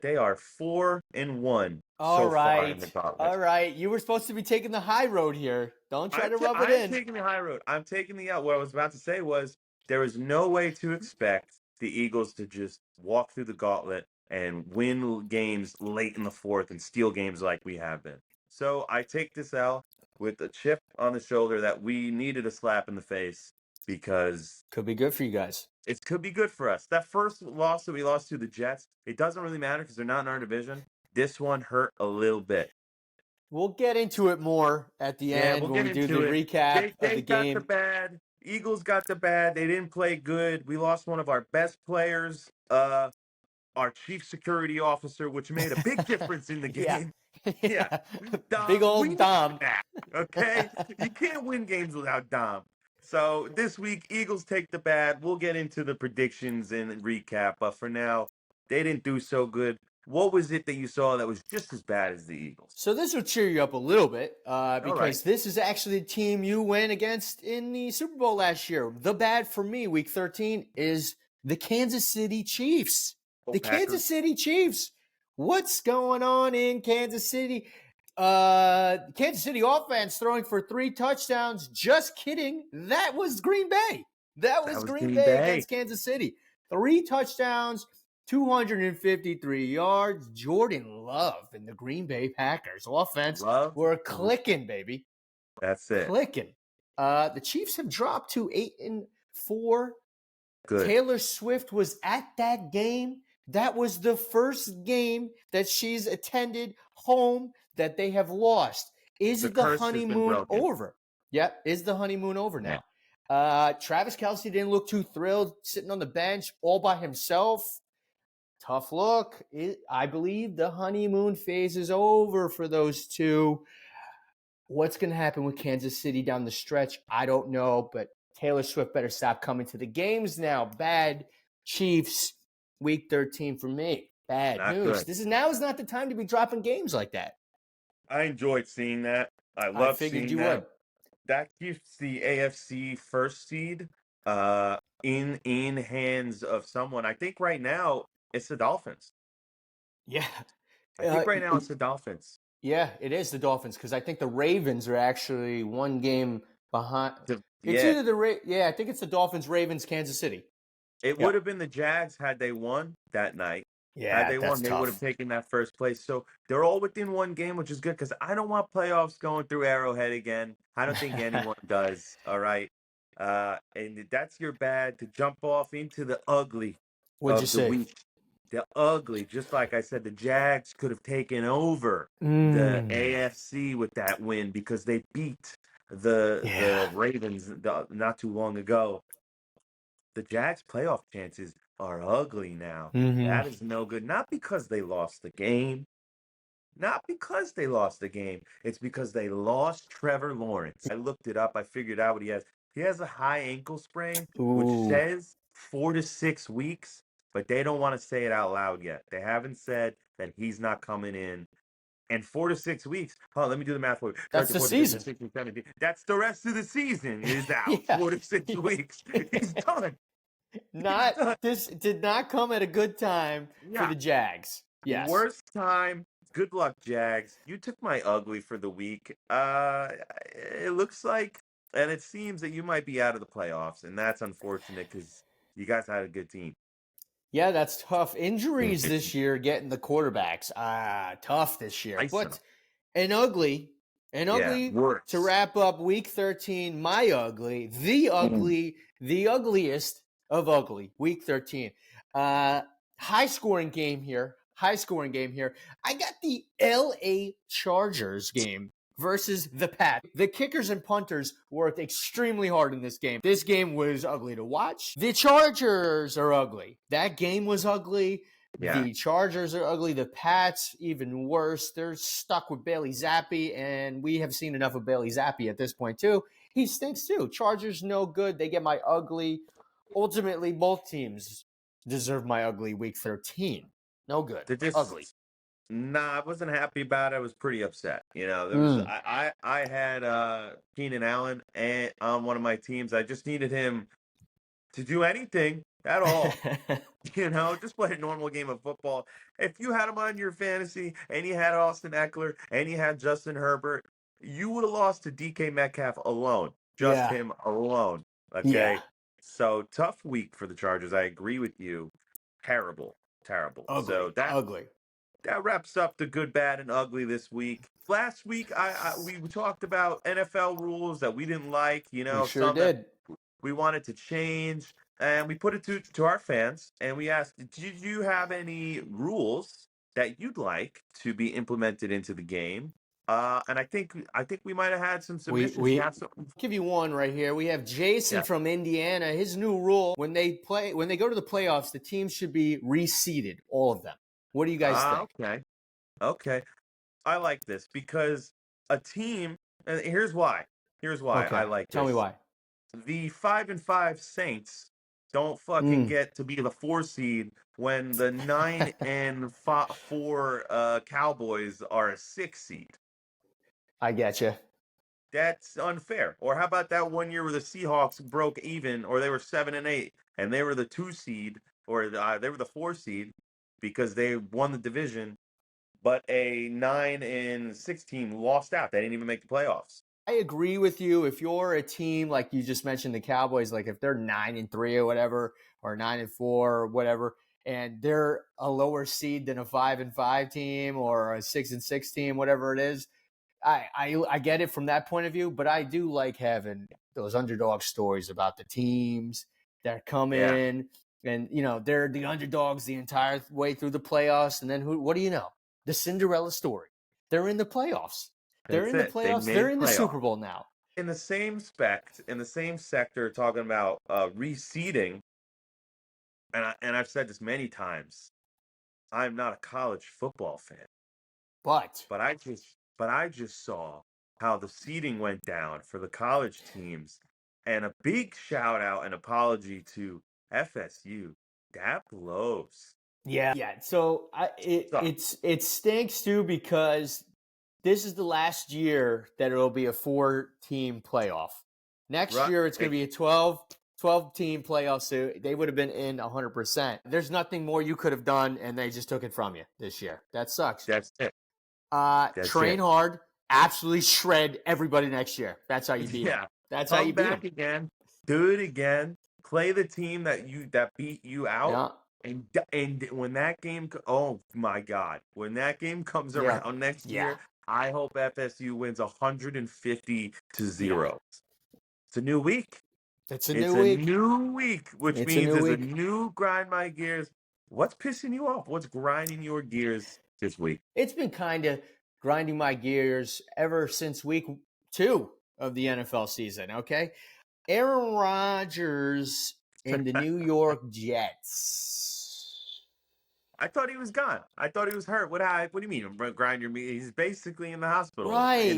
[SPEAKER 2] They are 4-1
[SPEAKER 1] All
[SPEAKER 2] so far in
[SPEAKER 1] right.
[SPEAKER 2] the gauntlet.
[SPEAKER 1] All right. You were supposed to be taking the high road here. Don't try to rub it
[SPEAKER 2] I'm
[SPEAKER 1] in.
[SPEAKER 2] taking the high road. I'm taking the out. What I was about to say was there is no way to expect the Eagles to just walk through the gauntlet and win games late in the fourth and steal games like we have been. So I take this L with a chip on the shoulder that we needed a slap in the face because
[SPEAKER 1] Could be good for you guys.
[SPEAKER 2] it could be good for us. That first loss that we lost to the Jets, it doesn't really matter because they're not in our division. This one hurt a little bit.
[SPEAKER 1] We'll get into it more at the end
[SPEAKER 2] We'll
[SPEAKER 1] when
[SPEAKER 2] get
[SPEAKER 1] we do the
[SPEAKER 2] into it.
[SPEAKER 1] recap of
[SPEAKER 2] They
[SPEAKER 1] the
[SPEAKER 2] got the
[SPEAKER 1] game.
[SPEAKER 2] bad. Eagles got the bad. They didn't play good. We lost one of our best players, our chief security officer, which made a big difference in the game. Yeah.
[SPEAKER 1] Big
[SPEAKER 2] Dom, we
[SPEAKER 1] old
[SPEAKER 2] need
[SPEAKER 1] Dom.
[SPEAKER 2] that, okay? You can't win games without Dom. So this week, Eagles take the bad. We'll get into the predictions and recap. But for now, they didn't do so good. What was it that you saw that was just as bad as the Eagles?
[SPEAKER 1] So this will cheer you up a little bit
[SPEAKER 2] All right.
[SPEAKER 1] because this is actually the team you went against in the Super Bowl last year. The bad for me, Week 13, is the Kansas City Chiefs.
[SPEAKER 2] Go
[SPEAKER 1] The
[SPEAKER 2] Packers.
[SPEAKER 1] Kansas City Chiefs. What's going on in Kansas City? Kansas City offense throwing for 3 touchdowns. Just kidding. That was Green Bay. That was Green Bay against Kansas City. 3 touchdowns. 253 yards. Jordan Love and the Green Bay Packers offense were clicking, baby.
[SPEAKER 2] That's it.
[SPEAKER 1] Clicking. The Chiefs have dropped to 8-4.
[SPEAKER 2] Good.
[SPEAKER 1] Taylor Swift was at that game. That was the first game that she's attended home that they have lost. Is the honeymoon over? Yep. Is the honeymoon over now? Yeah. Travis Kelce didn't look too thrilled sitting on the bench all by himself. Tough look. I believe the honeymoon phase is over for those two. What's going to happen with Kansas City down the stretch? I don't know, but Taylor Swift better stop coming to the games now. Bad Chiefs, week 13 for me. Bad
[SPEAKER 2] Not
[SPEAKER 1] news.
[SPEAKER 2] good.
[SPEAKER 1] Now is not the time to be dropping games like that.
[SPEAKER 2] I enjoyed seeing that. I
[SPEAKER 1] I
[SPEAKER 2] love
[SPEAKER 1] figured
[SPEAKER 2] seeing
[SPEAKER 1] you
[SPEAKER 2] that.
[SPEAKER 1] would.
[SPEAKER 2] That keeps the AFC first seed in hands of someone. I think right now it's the Dolphins.
[SPEAKER 1] Yeah.
[SPEAKER 2] I think right now it's the Dolphins.
[SPEAKER 1] Yeah, it is the Dolphins because I think the Ravens are actually one game behind. It's
[SPEAKER 2] Yeah,
[SPEAKER 1] either I think it's the Dolphins, Ravens, Kansas City.
[SPEAKER 2] it
[SPEAKER 1] Yeah.
[SPEAKER 2] would have been the Jags had they won that night. Had
[SPEAKER 1] Yeah,
[SPEAKER 2] they
[SPEAKER 1] that's
[SPEAKER 2] won, they would have
[SPEAKER 1] tough.
[SPEAKER 2] taken that first place. So they're all within one game, which is good because I don't want playoffs going through Arrowhead again. I don't think anyone does. All right. And that's your bad to jump off into the ugly
[SPEAKER 1] What'd you
[SPEAKER 2] of the
[SPEAKER 1] say?
[SPEAKER 2] week. The ugly, just like I said, the Jags could have taken over the
[SPEAKER 1] Mm,
[SPEAKER 2] AFC with that win because they beat the
[SPEAKER 1] yeah.
[SPEAKER 2] Ravens not too long ago. The Jags' playoff chances are ugly now.
[SPEAKER 1] Hmm.
[SPEAKER 2] That is no good. Not because they lost the game. Not because they lost the game. It's because they lost Trevor Lawrence. I looked it up. I figured out what he has. He has a high ankle sprain, which
[SPEAKER 1] Ooh.
[SPEAKER 2] says 4 to 6 weeks, but they don't want to say it out loud yet. They haven't said that he's not coming in. And 4 to 6 weeks. Oh, let me do the math for you.
[SPEAKER 1] That's
[SPEAKER 2] 13,
[SPEAKER 1] the
[SPEAKER 2] 14, 15,
[SPEAKER 1] season.
[SPEAKER 2] 16, 17. That's the rest of the season is out.
[SPEAKER 1] Yeah.
[SPEAKER 2] 4 to 6 weeks. He's done. He's
[SPEAKER 1] Not
[SPEAKER 2] done.
[SPEAKER 1] this did not come at a good time for
[SPEAKER 2] Yeah.
[SPEAKER 1] the Jags. Yes.
[SPEAKER 2] Worst time. Good luck, Jags. You took my ugly for the week. It looks like, and it seems that you might be out of the playoffs, and that's unfortunate because you guys had a good team.
[SPEAKER 1] Yeah, that's tough. Injuries this year getting the quarterbacks. Tough this year.
[SPEAKER 2] I
[SPEAKER 1] But
[SPEAKER 2] saw.
[SPEAKER 1] an ugly,
[SPEAKER 2] Yeah,
[SPEAKER 1] to
[SPEAKER 2] worse.
[SPEAKER 1] wrap up week 13, my ugly, the ugliest of ugly, week 13. High scoring game here. High scoring game here. I got the LA Chargers game versus the Pats. The kickers and punters worked extremely hard in this game. This game was ugly to watch. The Chargers are ugly. That game was ugly.
[SPEAKER 2] Yeah.
[SPEAKER 1] The Chargers are ugly. The Pats, even worse. They're stuck with Bailey Zappi, and we have seen enough of Bailey Zappi at this point, too. He stinks, too. Chargers, no good. They get my ugly. Ultimately, both teams deserve my ugly week 13. No good.
[SPEAKER 2] They're
[SPEAKER 1] Ugly.
[SPEAKER 2] just Nah, I wasn't happy about it. I was pretty upset. There was
[SPEAKER 1] Mm.
[SPEAKER 2] I had Keenan Allen on one of my teams. I just needed him to do anything at all. Just play a normal game of football. If you had him on your fantasy and you had Austin Eckler and you had Justin Herbert, you would have lost to DK Metcalf alone. Just
[SPEAKER 1] Yeah.
[SPEAKER 2] him alone.
[SPEAKER 1] Yeah.
[SPEAKER 2] Okay. So tough week for the Chargers. I agree with you. Terrible. Terrible. So
[SPEAKER 1] Ugly. Ugly.
[SPEAKER 2] that wraps up the good, bad, and ugly this week. Last week, we talked about NFL rules that we didn't like.
[SPEAKER 1] We sure
[SPEAKER 2] Some that
[SPEAKER 1] did.
[SPEAKER 2] we wanted to change, and we put it to our fans, and we asked, did you have any rules that you'd like to be implemented into the game? And I think we might have had some submissions. You
[SPEAKER 1] We
[SPEAKER 2] have some,
[SPEAKER 1] give you one right here. We have Jason
[SPEAKER 2] yeah.
[SPEAKER 1] from Indiana. His new rule: when they go to the playoffs, the teams should be reseeded, all of them. What do you guys think?
[SPEAKER 2] Okay, okay. I like this because a team, and here's why. Here's why I
[SPEAKER 1] Okay,
[SPEAKER 2] like
[SPEAKER 1] tell me
[SPEAKER 2] this.
[SPEAKER 1] why.
[SPEAKER 2] The 5-5 Saints don't fucking
[SPEAKER 1] Mm,
[SPEAKER 2] get to be the 4 seed when the 9-4 Cowboys are a 6 seed.
[SPEAKER 1] I get you.
[SPEAKER 2] That's unfair. Or how about that one year where the Seahawks broke even, or they were 7-8, and they were the 2 seed, or they were the 4 seed because they won the division, but a 9-6 team lost out. They didn't even make the playoffs.
[SPEAKER 1] I agree with you. If you're a team like you just mentioned, the Cowboys, like if they're 9-3 or whatever, or 9-4 or whatever, and they're a lower seed than a 5-5 team or a 6-6 team, whatever it is, I get it from that point of view, but I do like having those underdog stories about the teams that come
[SPEAKER 2] Yeah,
[SPEAKER 1] in and they're the underdogs the entire way through the playoffs, and then what do you know? The Cinderella story. They're in the playoffs. They're
[SPEAKER 2] that's
[SPEAKER 1] in the
[SPEAKER 2] it. They
[SPEAKER 1] playoffs. They're
[SPEAKER 2] made
[SPEAKER 1] in the
[SPEAKER 2] playoffs.
[SPEAKER 1] Super Bowl now.
[SPEAKER 2] In the same in the same sector, talking about reseeding, and I've said this many times. I'm not a college football fan,
[SPEAKER 1] But
[SPEAKER 2] but I just saw how the seeding went down for the college teams. And a big shout out and apology to FSU. That blows.
[SPEAKER 1] Yeah. So
[SPEAKER 2] Suck.
[SPEAKER 1] it stinks too because this is the last year that it'll be a 4-team playoff. Next year it's going to be a 12-team playoff. So they would have been in 100%. There's nothing more you could have done, and they just took it from you this year. That sucks.
[SPEAKER 2] That's it.
[SPEAKER 1] Train hard, absolutely shred everybody next year. That's how you beat them.
[SPEAKER 2] Yeah.
[SPEAKER 1] That's how you beat them.
[SPEAKER 2] Come back again. Do it again. Play the team that beat you out.
[SPEAKER 1] Yeah.
[SPEAKER 2] And when that game, oh my God, when that game comes around next year, I hope FSU wins 150-0. It's a new week.
[SPEAKER 1] It's a new
[SPEAKER 2] week, which means it's a new grind my gears. What's pissing you off? What's grinding your gears this week?
[SPEAKER 1] It's been kind of grinding my gears ever since week 2 of the NFL season, okay? Aaron Rodgers and the New York Jets.
[SPEAKER 2] I thought he was gone. I thought he was hurt. What do you mean? Grind your meat? He's basically in the hospital.
[SPEAKER 1] Right.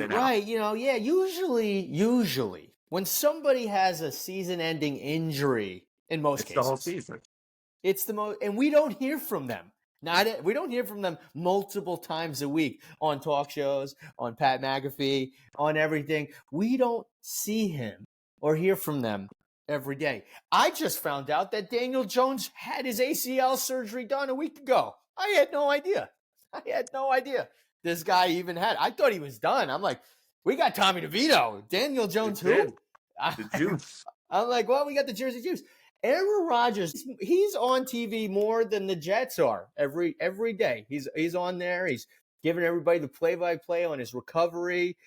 [SPEAKER 1] Usually when somebody has a season-ending injury, in most cases,
[SPEAKER 2] the whole season.
[SPEAKER 1] It's the most, and we don't hear from them. We don't hear from them multiple times a week on talk shows, on Pat McAfee, on everything. We don't see him or hear from them every day. I just found out that Daniel Jones had his ACL surgery done a week ago. I had no idea. This guy even had. I thought he was done. I'm like, we got Tommy DeVito. Daniel Jones, who?
[SPEAKER 2] The juice.
[SPEAKER 1] I'm like, well, we got the Jersey juice. Aaron Rodgers, he's on TV more than the Jets are every day. He's on there. He's giving everybody the play-by-play on his recovery.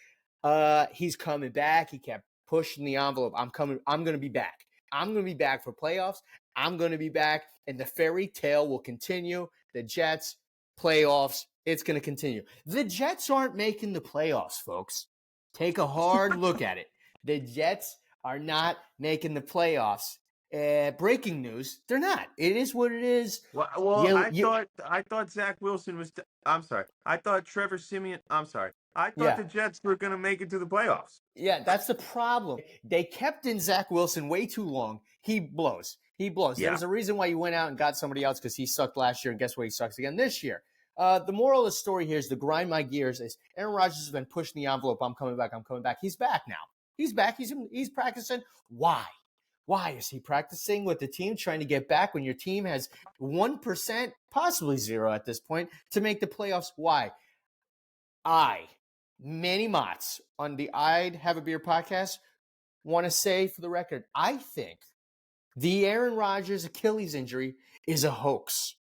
[SPEAKER 1] He's coming back. He kept pushing the envelope. I'm going to be back. I'm going to be back for playoffs. I'm going to be back, and the fairy tale will continue. The Jets, playoffs, it's going to continue. The Jets aren't making the playoffs, folks. Take a hard look at it. The Jets are not making the playoffs. Breaking news, they're not. It is what it is.
[SPEAKER 2] Well, I thought Zach Wilson was. I'm sorry. I thought Trevor Siemian. I'm sorry. I thought the Jets were going to make it to the playoffs.
[SPEAKER 1] Yeah, that's the problem. They kept in Zach Wilson way too long. He blows. Yeah. There's a reason why you went out and got somebody else, because he sucked last year, and guess what? He sucks again this year. The moral of the story here is to grind my gears. Is Aaron Rodgers has been pushing the envelope. I'm coming back. He's back now. He's back. He's practicing. Why? Why is he practicing with the team, trying to get back when your team has 1%, possibly 0 at this point, to make the playoffs? Why? Manny Mozz, on the I'd Have a Beer podcast, want to say for the record, I think the Aaron Rodgers Achilles injury is a hoax.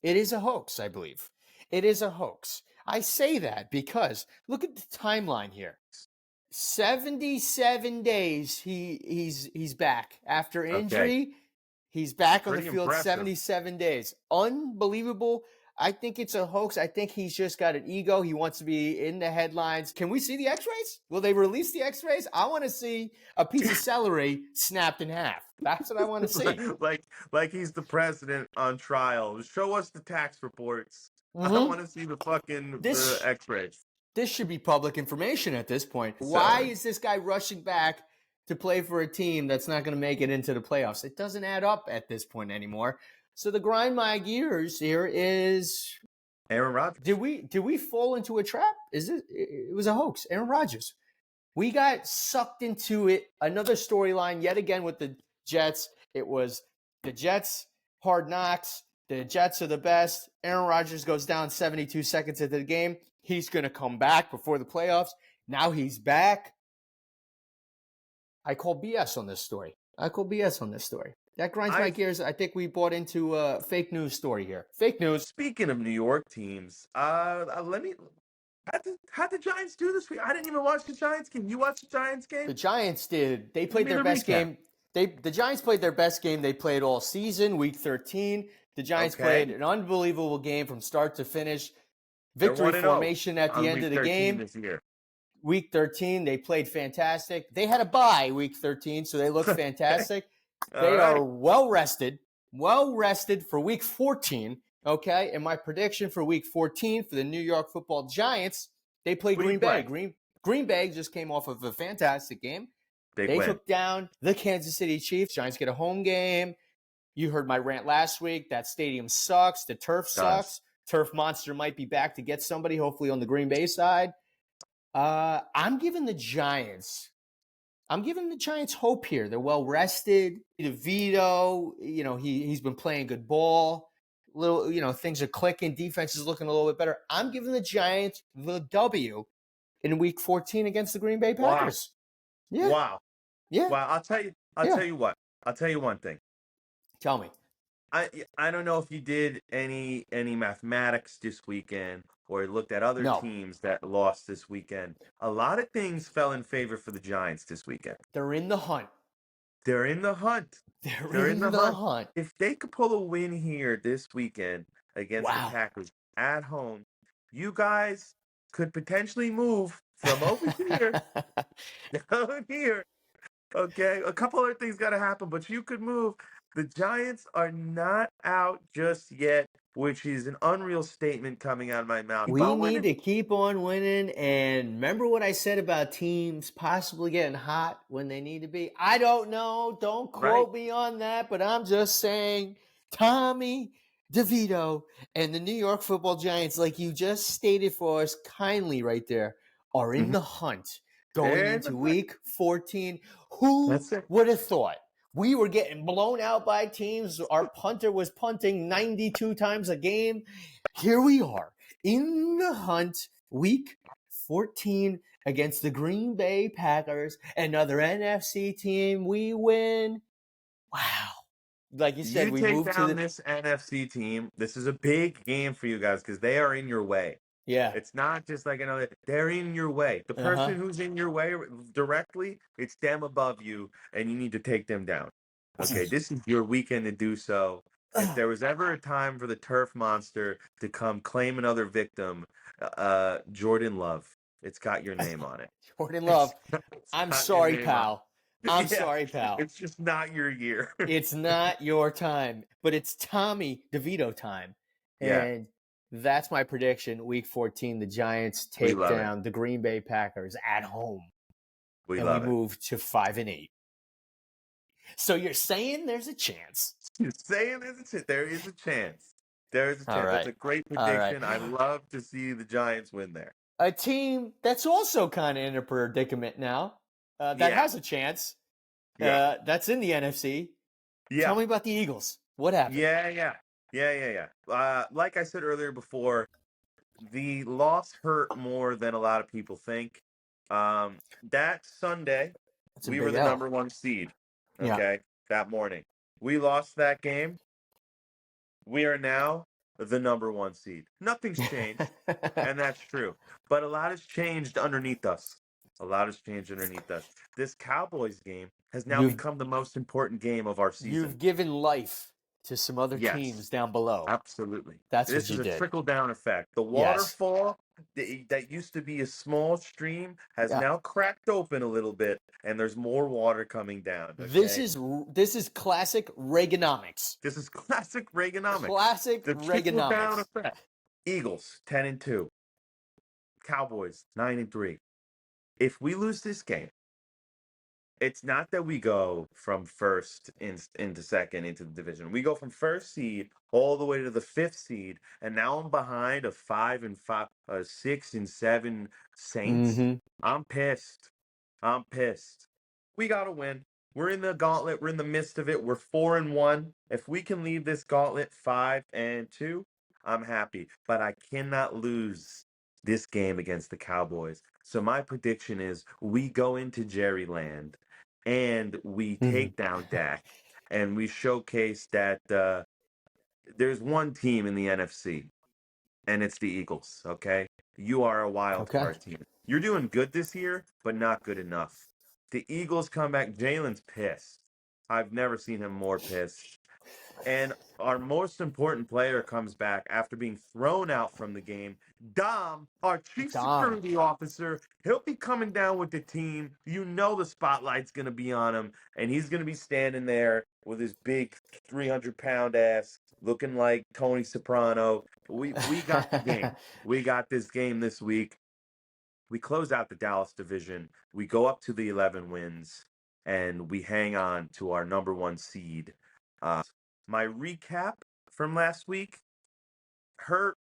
[SPEAKER 1] It is a hoax, I believe. It is a hoax. I say that because look at the timeline here. 77 days he's back after injury. Okay. He's back on the field. Impressive. 77 days. Unbelievable. I think it's a hoax. I think he's just got an ego. He wants to be in the headlines. Can we see the x-rays? Will they release the x-rays? I want to see a piece of celery snapped in half. That's what I want to see.
[SPEAKER 2] like he's the president on trial. Show us the tax reports. Mm-hmm. I want to see the the x-rays.
[SPEAKER 1] This should be public information at this point. Why is this guy rushing back to play for a team that's not going to make it into the playoffs? It doesn't add up at this point anymore. So the grind my gears here is
[SPEAKER 2] Aaron Rodgers.
[SPEAKER 1] Did we fall into a trap? It was a hoax. Aaron Rodgers. We got sucked into it. Another storyline yet again with the Jets. It was the Jets, hard knocks. The Jets are the best. Aaron Rodgers goes down 72 seconds into the game. He's going to come back before the playoffs. Now he's back. I call BS on this story. That grinds my gears. I think we bought into a fake news story here. Fake news.
[SPEAKER 2] Speaking of New York teams, how'd the Giants do this week? I didn't even watch the Giants game. You watched the Giants game?
[SPEAKER 1] The Giants did. They played their best game. The Giants played their best game they played all season, week 13. The Giants played an unbelievable game from start to finish. Victory formation at the end of the game.
[SPEAKER 2] This year.
[SPEAKER 1] Week 13, they played fantastic. They had a bye week 13, so they looked fantastic. They are well rested for week 14, okay? And my prediction for week 14 for the New York Football Giants, they play Green Bay. Green Bay just came off of a fantastic game.
[SPEAKER 2] Big
[SPEAKER 1] They
[SPEAKER 2] win.
[SPEAKER 1] took down the Kansas City Chiefs. Giants get a home game. You heard my rant last week. That stadium sucks. The turf sucks. Turf Monster might be back to get somebody, hopefully on the Green Bay side. I'm giving the Giants hope here. They're well rested. DeVito, he's been playing good ball. Things are clicking. Defense is looking a little bit better. I'm giving the Giants the W in Week 14 against the Green Bay Packers.
[SPEAKER 2] Wow.
[SPEAKER 1] Yeah.
[SPEAKER 2] Wow.
[SPEAKER 1] Yeah.
[SPEAKER 2] Wow. I'll tell you what. I'll tell you one thing.
[SPEAKER 1] Tell me.
[SPEAKER 2] I don't know if you did any mathematics this weekend or looked at other teams that lost this weekend. A lot of things fell in favor for the Giants this weekend.
[SPEAKER 1] They're in the hunt.
[SPEAKER 2] They're in the hunt.
[SPEAKER 1] They're in the hunt.
[SPEAKER 2] If they could pull a win here this weekend against the Packers at home, you guys could potentially move from over here down here. Okay, a couple other things got to happen, but you could move. The Giants are not out just yet, which is an unreal statement coming out of my mouth.
[SPEAKER 1] We need to keep on winning. And remember what I said about teams possibly getting hot when they need to be? I don't know. Don't quote me on that, but I'm just saying Tommy DeVito and the New York Football Giants, like you just stated for us kindly right there, are in the hunt going into Week 14. Who would have thought? We were getting blown out by teams. Our punter was punting 92 times a game. Here we are in the hunt, Week 14 against the Green Bay Packers, another NFC team. We win. Wow. Like you said, we moved to
[SPEAKER 2] this NFC team. This is a big game for you guys because they are in your way.
[SPEAKER 1] Yeah.
[SPEAKER 2] It's not just like they're in your way. The person who's in your way directly, it's them above you, and you need to take them down. Okay, this is your weekend to do so. If there was ever a time for the turf monster to come claim another victim, Jordan Love. It's got your name on it.
[SPEAKER 1] Jordan Love. I'm sorry, pal. I'm sorry, pal.
[SPEAKER 2] It's just not your year.
[SPEAKER 1] It's not your time, but it's Tommy DeVito time. And that's my prediction. Week 14, the Giants take down the Green Bay Packers at home. We move to 5-8. So you're saying there's a chance?
[SPEAKER 2] You're saying there's a chance. There is a chance. There is a chance. That's a great prediction. I love to see the Giants win there.
[SPEAKER 1] A team that's also kind of in a predicament now that has a chance. That's in the NFC.
[SPEAKER 2] Yeah.
[SPEAKER 1] Tell me about the Eagles. What happened?
[SPEAKER 2] Yeah. Like I said earlier before, the loss hurt more than a lot of people think. That Sunday, we were the number 1 seed. Okay, that morning. We lost that game. We are now the number 1 seed. Nothing's changed, and that's true. But a lot has changed underneath us. This Cowboys game has now become the most important game of our season.
[SPEAKER 1] You've given life to some other teams down below.
[SPEAKER 2] Absolutely.
[SPEAKER 1] That's
[SPEAKER 2] this
[SPEAKER 1] what you
[SPEAKER 2] is
[SPEAKER 1] did.
[SPEAKER 2] A trickle-down effect. The waterfall that used to be a small stream has now cracked open a little bit, and there's more water coming down. Okay? This
[SPEAKER 1] is classic Reaganomics.
[SPEAKER 2] The
[SPEAKER 1] Reaganomics.
[SPEAKER 2] Trickle-down effect. Eagles 10-2. Cowboys 9-3. If we lose this game, it's not that we go from first into second into the division. We go from first seed all the way to the 5th seed, and now I'm behind a 6 and 7 Saints. I'm pissed. We gotta win. We're in the gauntlet. We're in the midst of it. We're 4-1. If we can leave this gauntlet 5-2, I'm happy. But I cannot lose this game against the Cowboys. So my prediction is we go into Jerryland and we take down Dak and we showcase that there's one team in the NFC, and it's the Eagles, okay? You are a wild card team. You're doing good this year, but not good enough. The Eagles come back. Jalen's pissed. I've never seen him more pissed. And our most important player comes back after being thrown out from the game. Dom, our chief security officer, he'll be coming down with the team. You know the spotlight's going to be on him, and he's going to be standing there with his big 300-pound ass looking like Tony Soprano. We got the game. We got this game this week. we close out the Dallas division. We go up to the 11 wins, and we hang on to our number 1 seed. My recap from last week: hurt.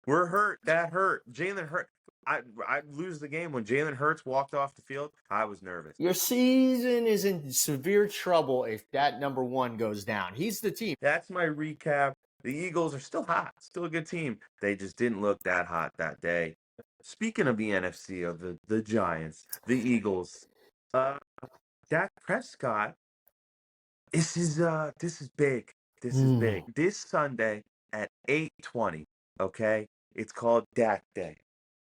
[SPEAKER 2] We're hurt. That hurt. Jalen Hurt. I lose the game when Jalen Hurts walked off the field. I was nervous.
[SPEAKER 1] Your season is in severe trouble if that number 1 goes down. He's the team.
[SPEAKER 2] That's my recap. The Eagles are still hot, still a good team. They just didn't look that hot that day. Speaking of the NFC, of the Giants, the Eagles, Dak Prescott. This is big. This is big. This Sunday at 8:20. Okay, it's called Dak Day.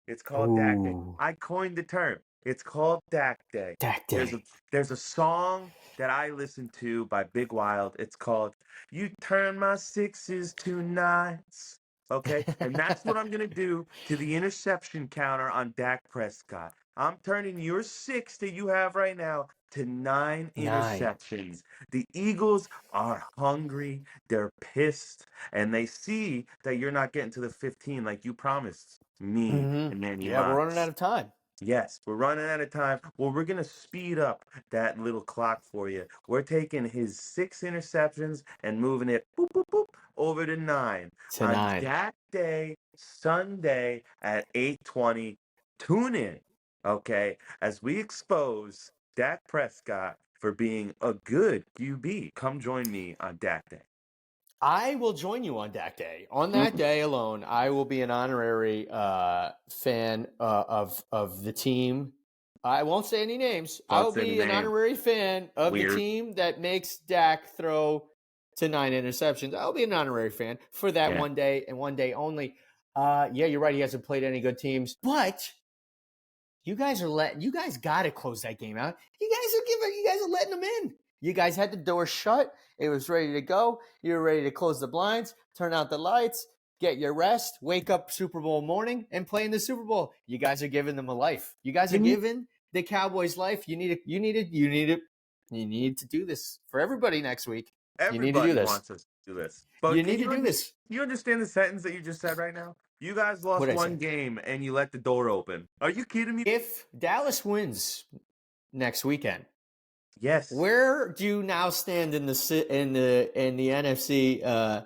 [SPEAKER 2] It's called Dak Day. I coined the term. It's called Dak Day.
[SPEAKER 1] Dak Day.
[SPEAKER 2] There's a song that I listen to by Big Wild. It's called "You Turn My Sixes to Nines." Okay, and that's what I'm gonna do to the interception counter on Dak Prescott. I'm turning your 6 that you have right now to 9 interceptions. The Eagles are hungry. They're pissed, and they see that you're not getting to the 15 like you promised me and Manny.
[SPEAKER 1] Yeah, we're running out of time.
[SPEAKER 2] Yes, we're running out of time. Well, we're going to speed up that little clock for you. We're taking his 6 interceptions and moving it boop, boop, boop, over to 9.
[SPEAKER 1] To
[SPEAKER 2] on
[SPEAKER 1] 9.
[SPEAKER 2] that day, Sunday at 8:20. Tune in, okay, as we expose Dak Prescott for being a good QB. Come join me on Dak Day.
[SPEAKER 1] I will join you on Dak Day. On that day alone, I will be an honorary fan of the team. I won't say any names. I will be an honorary fan of the team that makes Dak throw to 9 interceptions. I'll be an honorary fan for that one day and one day only. Yeah, you're right. He hasn't played any good teams, but you guys got to close that game out. You guys are letting them in. You guys had the door shut. It was ready to go. You were ready to close the blinds, turn out the lights, get your rest, wake up Super Bowl morning, and play in the Super Bowl. You guys are giving them a life. You guys are giving the Cowboys life. You need to do this for everybody next week.
[SPEAKER 2] Everybody wants us to do this. But
[SPEAKER 1] you need to do this.
[SPEAKER 2] You understand the sentence that you just said right now? You guys lost one game and you let the door open. Are you kidding me?
[SPEAKER 1] If Dallas wins next weekend,
[SPEAKER 2] yes.
[SPEAKER 1] Where do you now stand in the NFC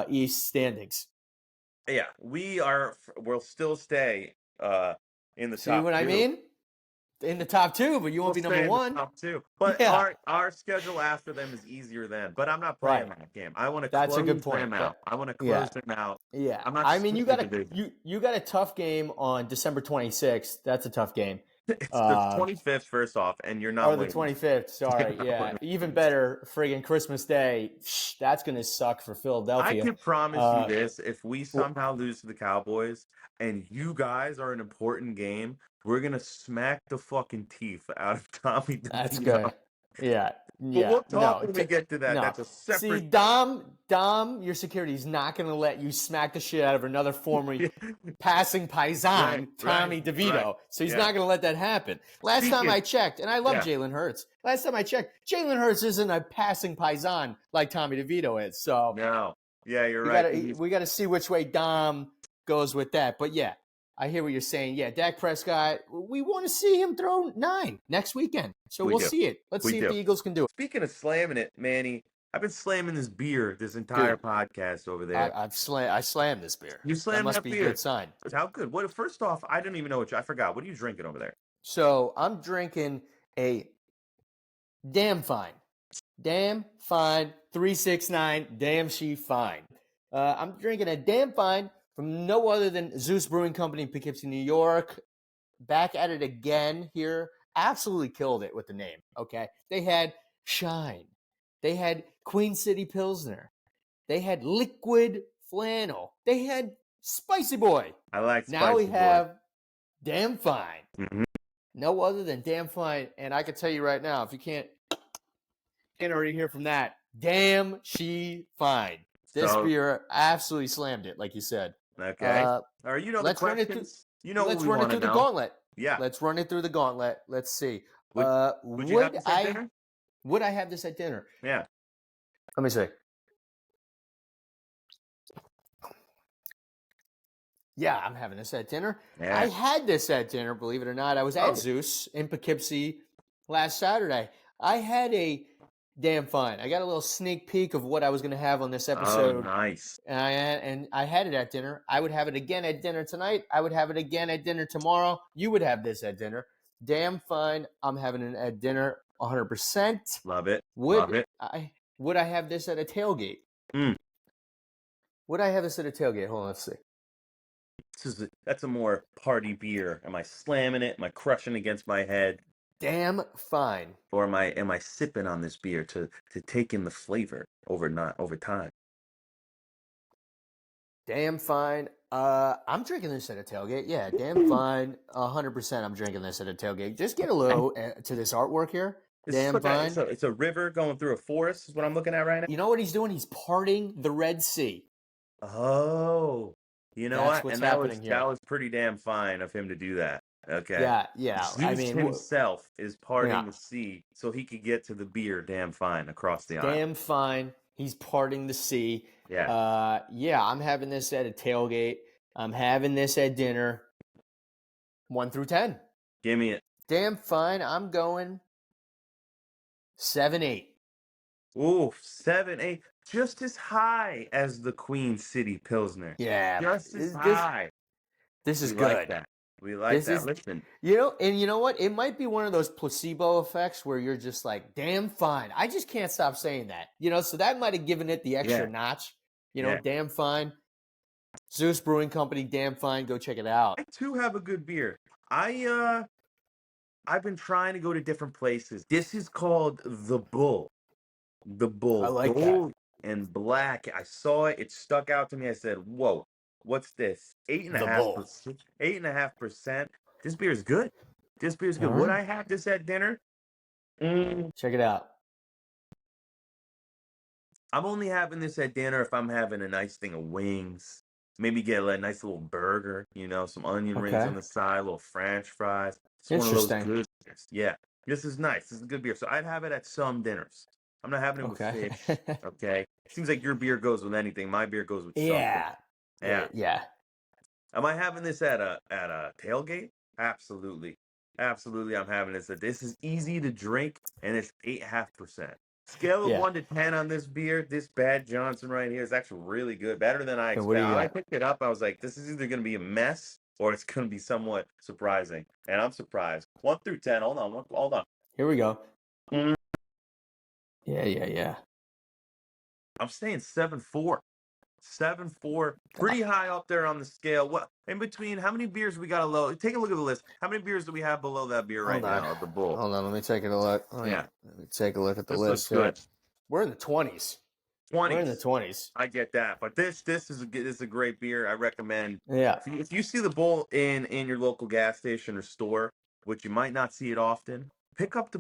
[SPEAKER 1] East standings?
[SPEAKER 2] Yeah, we'll still stay in the top.
[SPEAKER 1] See what I mean? In the top 2, but you won't be number 1.
[SPEAKER 2] Top 2. But our schedule after them is easier then. But I'm not playing that game. I want to close them out. I want to close them out.
[SPEAKER 1] Yeah. I mean, you got a tough game on December 26th. That's a tough game.
[SPEAKER 2] It's the 25th, first off, and you're not.
[SPEAKER 1] Or the 25th. Sorry, yeah. Even better, friggin' Christmas Day. That's gonna suck for Philadelphia.
[SPEAKER 2] I can promise you this: if we somehow lose to the Cowboys, and you guys are an important game, we're gonna smack the fucking teeth out of Tommy DeVito.
[SPEAKER 1] That's good. Yeah.
[SPEAKER 2] But we'll talk when we get to that. No. That's a separate.
[SPEAKER 1] See, Dom, your security is not going to let you smack the shit out of another former passing paisan, Tommy DeVito. So he's not going to let that happen. Last time I checked, and I love Jalen Hurts. Last time I checked, Jalen Hurts isn't a passing paisan like Tommy DeVito is. So
[SPEAKER 2] no, yeah, you're right.
[SPEAKER 1] We got to see which way Dom goes with that. But yeah, I hear what you're saying. Yeah, Dak Prescott, we want to see him throw 9 next weekend. So we'll see it. Let's see if the Eagles can do it.
[SPEAKER 2] Speaking of slamming it, Manny, I've been slamming this beer this entire podcast over there.
[SPEAKER 1] I slammed this beer.
[SPEAKER 2] You slammed that beer.
[SPEAKER 1] That must be a good sign.
[SPEAKER 2] How good? What? First off, I didn't even know I forgot. What are you drinking over there?
[SPEAKER 1] So I'm drinking a Damn Fine 369 Damn She Fine. I'm drinking a Damn Fine from no other than Zeus Brewing Company in Poughkeepsie, New York. Back at it again here. Absolutely killed it with the name, okay? They had Shine. They had Queen City Pilsner. They had Liquid Flannel. They had Spicy Boy.
[SPEAKER 2] I like Spicy Boy.
[SPEAKER 1] Now we have Damn Fine. Mm-hmm. No other than Damn Fine. And I can tell you right now, if you can't already hear from that, Damn She Fine. This beer absolutely slammed it, like you said.
[SPEAKER 2] Okay. You know the questions.
[SPEAKER 1] Let's run it through the gauntlet. Yeah. Let's run it through the gauntlet. Let's see.
[SPEAKER 2] Would you have this at dinner?
[SPEAKER 1] Would I have this at dinner?
[SPEAKER 2] Yeah.
[SPEAKER 1] Let me see. Yeah, I'm having this at dinner.
[SPEAKER 2] Yeah.
[SPEAKER 1] I had this at dinner, believe it or not. I was at Zeus in Poughkeepsie last Saturday. I had a damn fine. I got a little sneak peek of what I was going to have on this episode.
[SPEAKER 2] Oh, nice.
[SPEAKER 1] And I had it at dinner. I would have it again at dinner tonight. I would have it again at dinner tomorrow. You would have this at dinner. Damn fine. I'm having it at dinner 100%.
[SPEAKER 2] Love it.
[SPEAKER 1] Would
[SPEAKER 2] Love it.
[SPEAKER 1] I have this at a tailgate? Would I have this at a tailgate? Hold on, let's see.
[SPEAKER 2] That's a more party beer. Am I slamming it? Am I crushing against my head?
[SPEAKER 1] Damn fine.
[SPEAKER 2] Or am I sipping on this beer to take in the flavor over time?
[SPEAKER 1] Damn fine. I'm drinking this at a tailgate. Yeah, damn fine. 100%. I'm drinking this at a tailgate. Just get a little to this artwork here. Damn fine.
[SPEAKER 2] It's a river going through a forest. Is what I'm looking at right now.
[SPEAKER 1] You know what he's doing? He's parting the Red Sea.
[SPEAKER 2] Oh, you know what?
[SPEAKER 1] What's
[SPEAKER 2] and
[SPEAKER 1] happening here.
[SPEAKER 2] That was pretty damn fine of him to do that. Okay.
[SPEAKER 1] Yeah.
[SPEAKER 2] Zeus himself is parting the sea so he could get to the beer. Damn fine across the aisle.
[SPEAKER 1] Damn fine. He's parting the sea.
[SPEAKER 2] Yeah.
[SPEAKER 1] I'm having this at a tailgate. I'm having this at dinner. 1 through 10.
[SPEAKER 2] Give me it.
[SPEAKER 1] Damn fine. I'm going 7-8.
[SPEAKER 2] Ooh, 7-8. Just as high as the Queen City Pilsner.
[SPEAKER 1] Yeah.
[SPEAKER 2] Just as high.
[SPEAKER 1] This is
[SPEAKER 2] we
[SPEAKER 1] good.
[SPEAKER 2] Like that. We like that. Listen.
[SPEAKER 1] And you know what? It might be one of those placebo effects where you're just like, damn fine. I just can't stop saying that. So that might have given it the extra notch. Damn fine. Zeus Brewing Company, damn fine. Go check it out.
[SPEAKER 2] I too have a good beer. I've been trying to go to different places. This is called the Bull. The Bull.
[SPEAKER 1] I like
[SPEAKER 2] Gold and black. I saw it. It stuck out to me. I said, whoa, what's this? 8.5%. 8.5%. This beer is good. Good. Would I have this at dinner?
[SPEAKER 1] Check it out.
[SPEAKER 2] I'm only having this at dinner if I'm having a nice thing of wings. Maybe get a nice little burger, some onion rings on the side, little French fries. It's
[SPEAKER 1] interesting.
[SPEAKER 2] One of those good beers. Yeah, this is nice. This is a good beer. So I'd have it at some dinners. I'm not having it with fish. Okay. Seems like your beer goes with anything. My beer goes with something.
[SPEAKER 1] Yeah.
[SPEAKER 2] Am I having this at a tailgate? Absolutely. I'm having this. This is easy to drink, and it's 8.5%. Scale of 1 to 10 on this beer. This Bad Johnson right here is actually really good. Better than I expected. When I picked it up, I was like, this is either going to be a mess or it's going to be somewhat surprising. And I'm surprised. 1 through 10. Hold on.
[SPEAKER 1] Here we go. Yeah.
[SPEAKER 2] I'm saying 7.4. 7.4. Pretty high up there on the scale. What in between? How many beers we got below? Take a look at the list. How many beers do we have below that beer right now? The Bull.
[SPEAKER 1] Hold on. Let me take a look. Let me take a look at the list.
[SPEAKER 2] Good.
[SPEAKER 1] We're in the 20s. We're in the 20s.
[SPEAKER 2] I get that, but this is a great beer. I recommend.
[SPEAKER 1] Yeah.
[SPEAKER 2] If you see the Bull in your local gas station or store, which you might not see it often, grab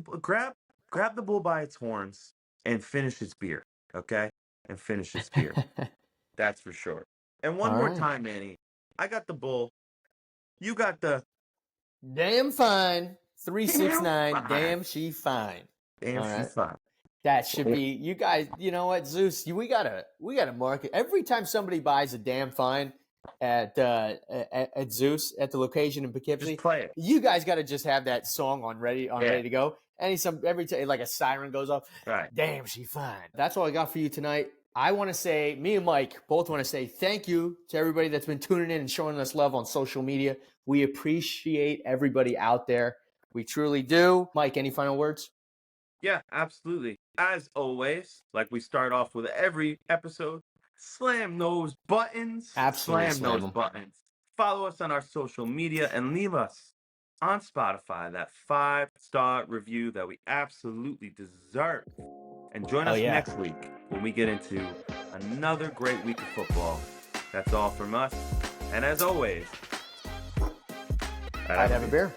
[SPEAKER 2] the Bull by its horns and finish its beer. Okay, and finish its beer. That's for sure. And one more time, Manny. I got the Bull. You got the
[SPEAKER 1] damn fine. 369. Damn she fine.
[SPEAKER 2] Damn she fine.
[SPEAKER 1] That should be you guys. You know what, Zeus? We gotta market every time somebody buys a damn fine at Zeus at the location in Poughkeepsie.
[SPEAKER 2] Just play it.
[SPEAKER 1] You guys got to just have that song ready to go. Every time like a siren goes off.
[SPEAKER 2] Right.
[SPEAKER 1] Damn she fine. That's all I got for you tonight. I want to say, me and Mike both want to say thank you to everybody that's been tuning in and showing us love on social media. We appreciate everybody out there. We truly do. Mike, any final words?
[SPEAKER 2] Yeah, absolutely. As always, like we start off with every episode, slam those buttons.
[SPEAKER 1] Absolutely.
[SPEAKER 2] Slam those buttons. Follow us on our social media and leave us on Spotify that 5-star review that we absolutely deserve. And join us next week when we get into another great week of football. That's all from us. And as always,
[SPEAKER 1] I'd have a beer.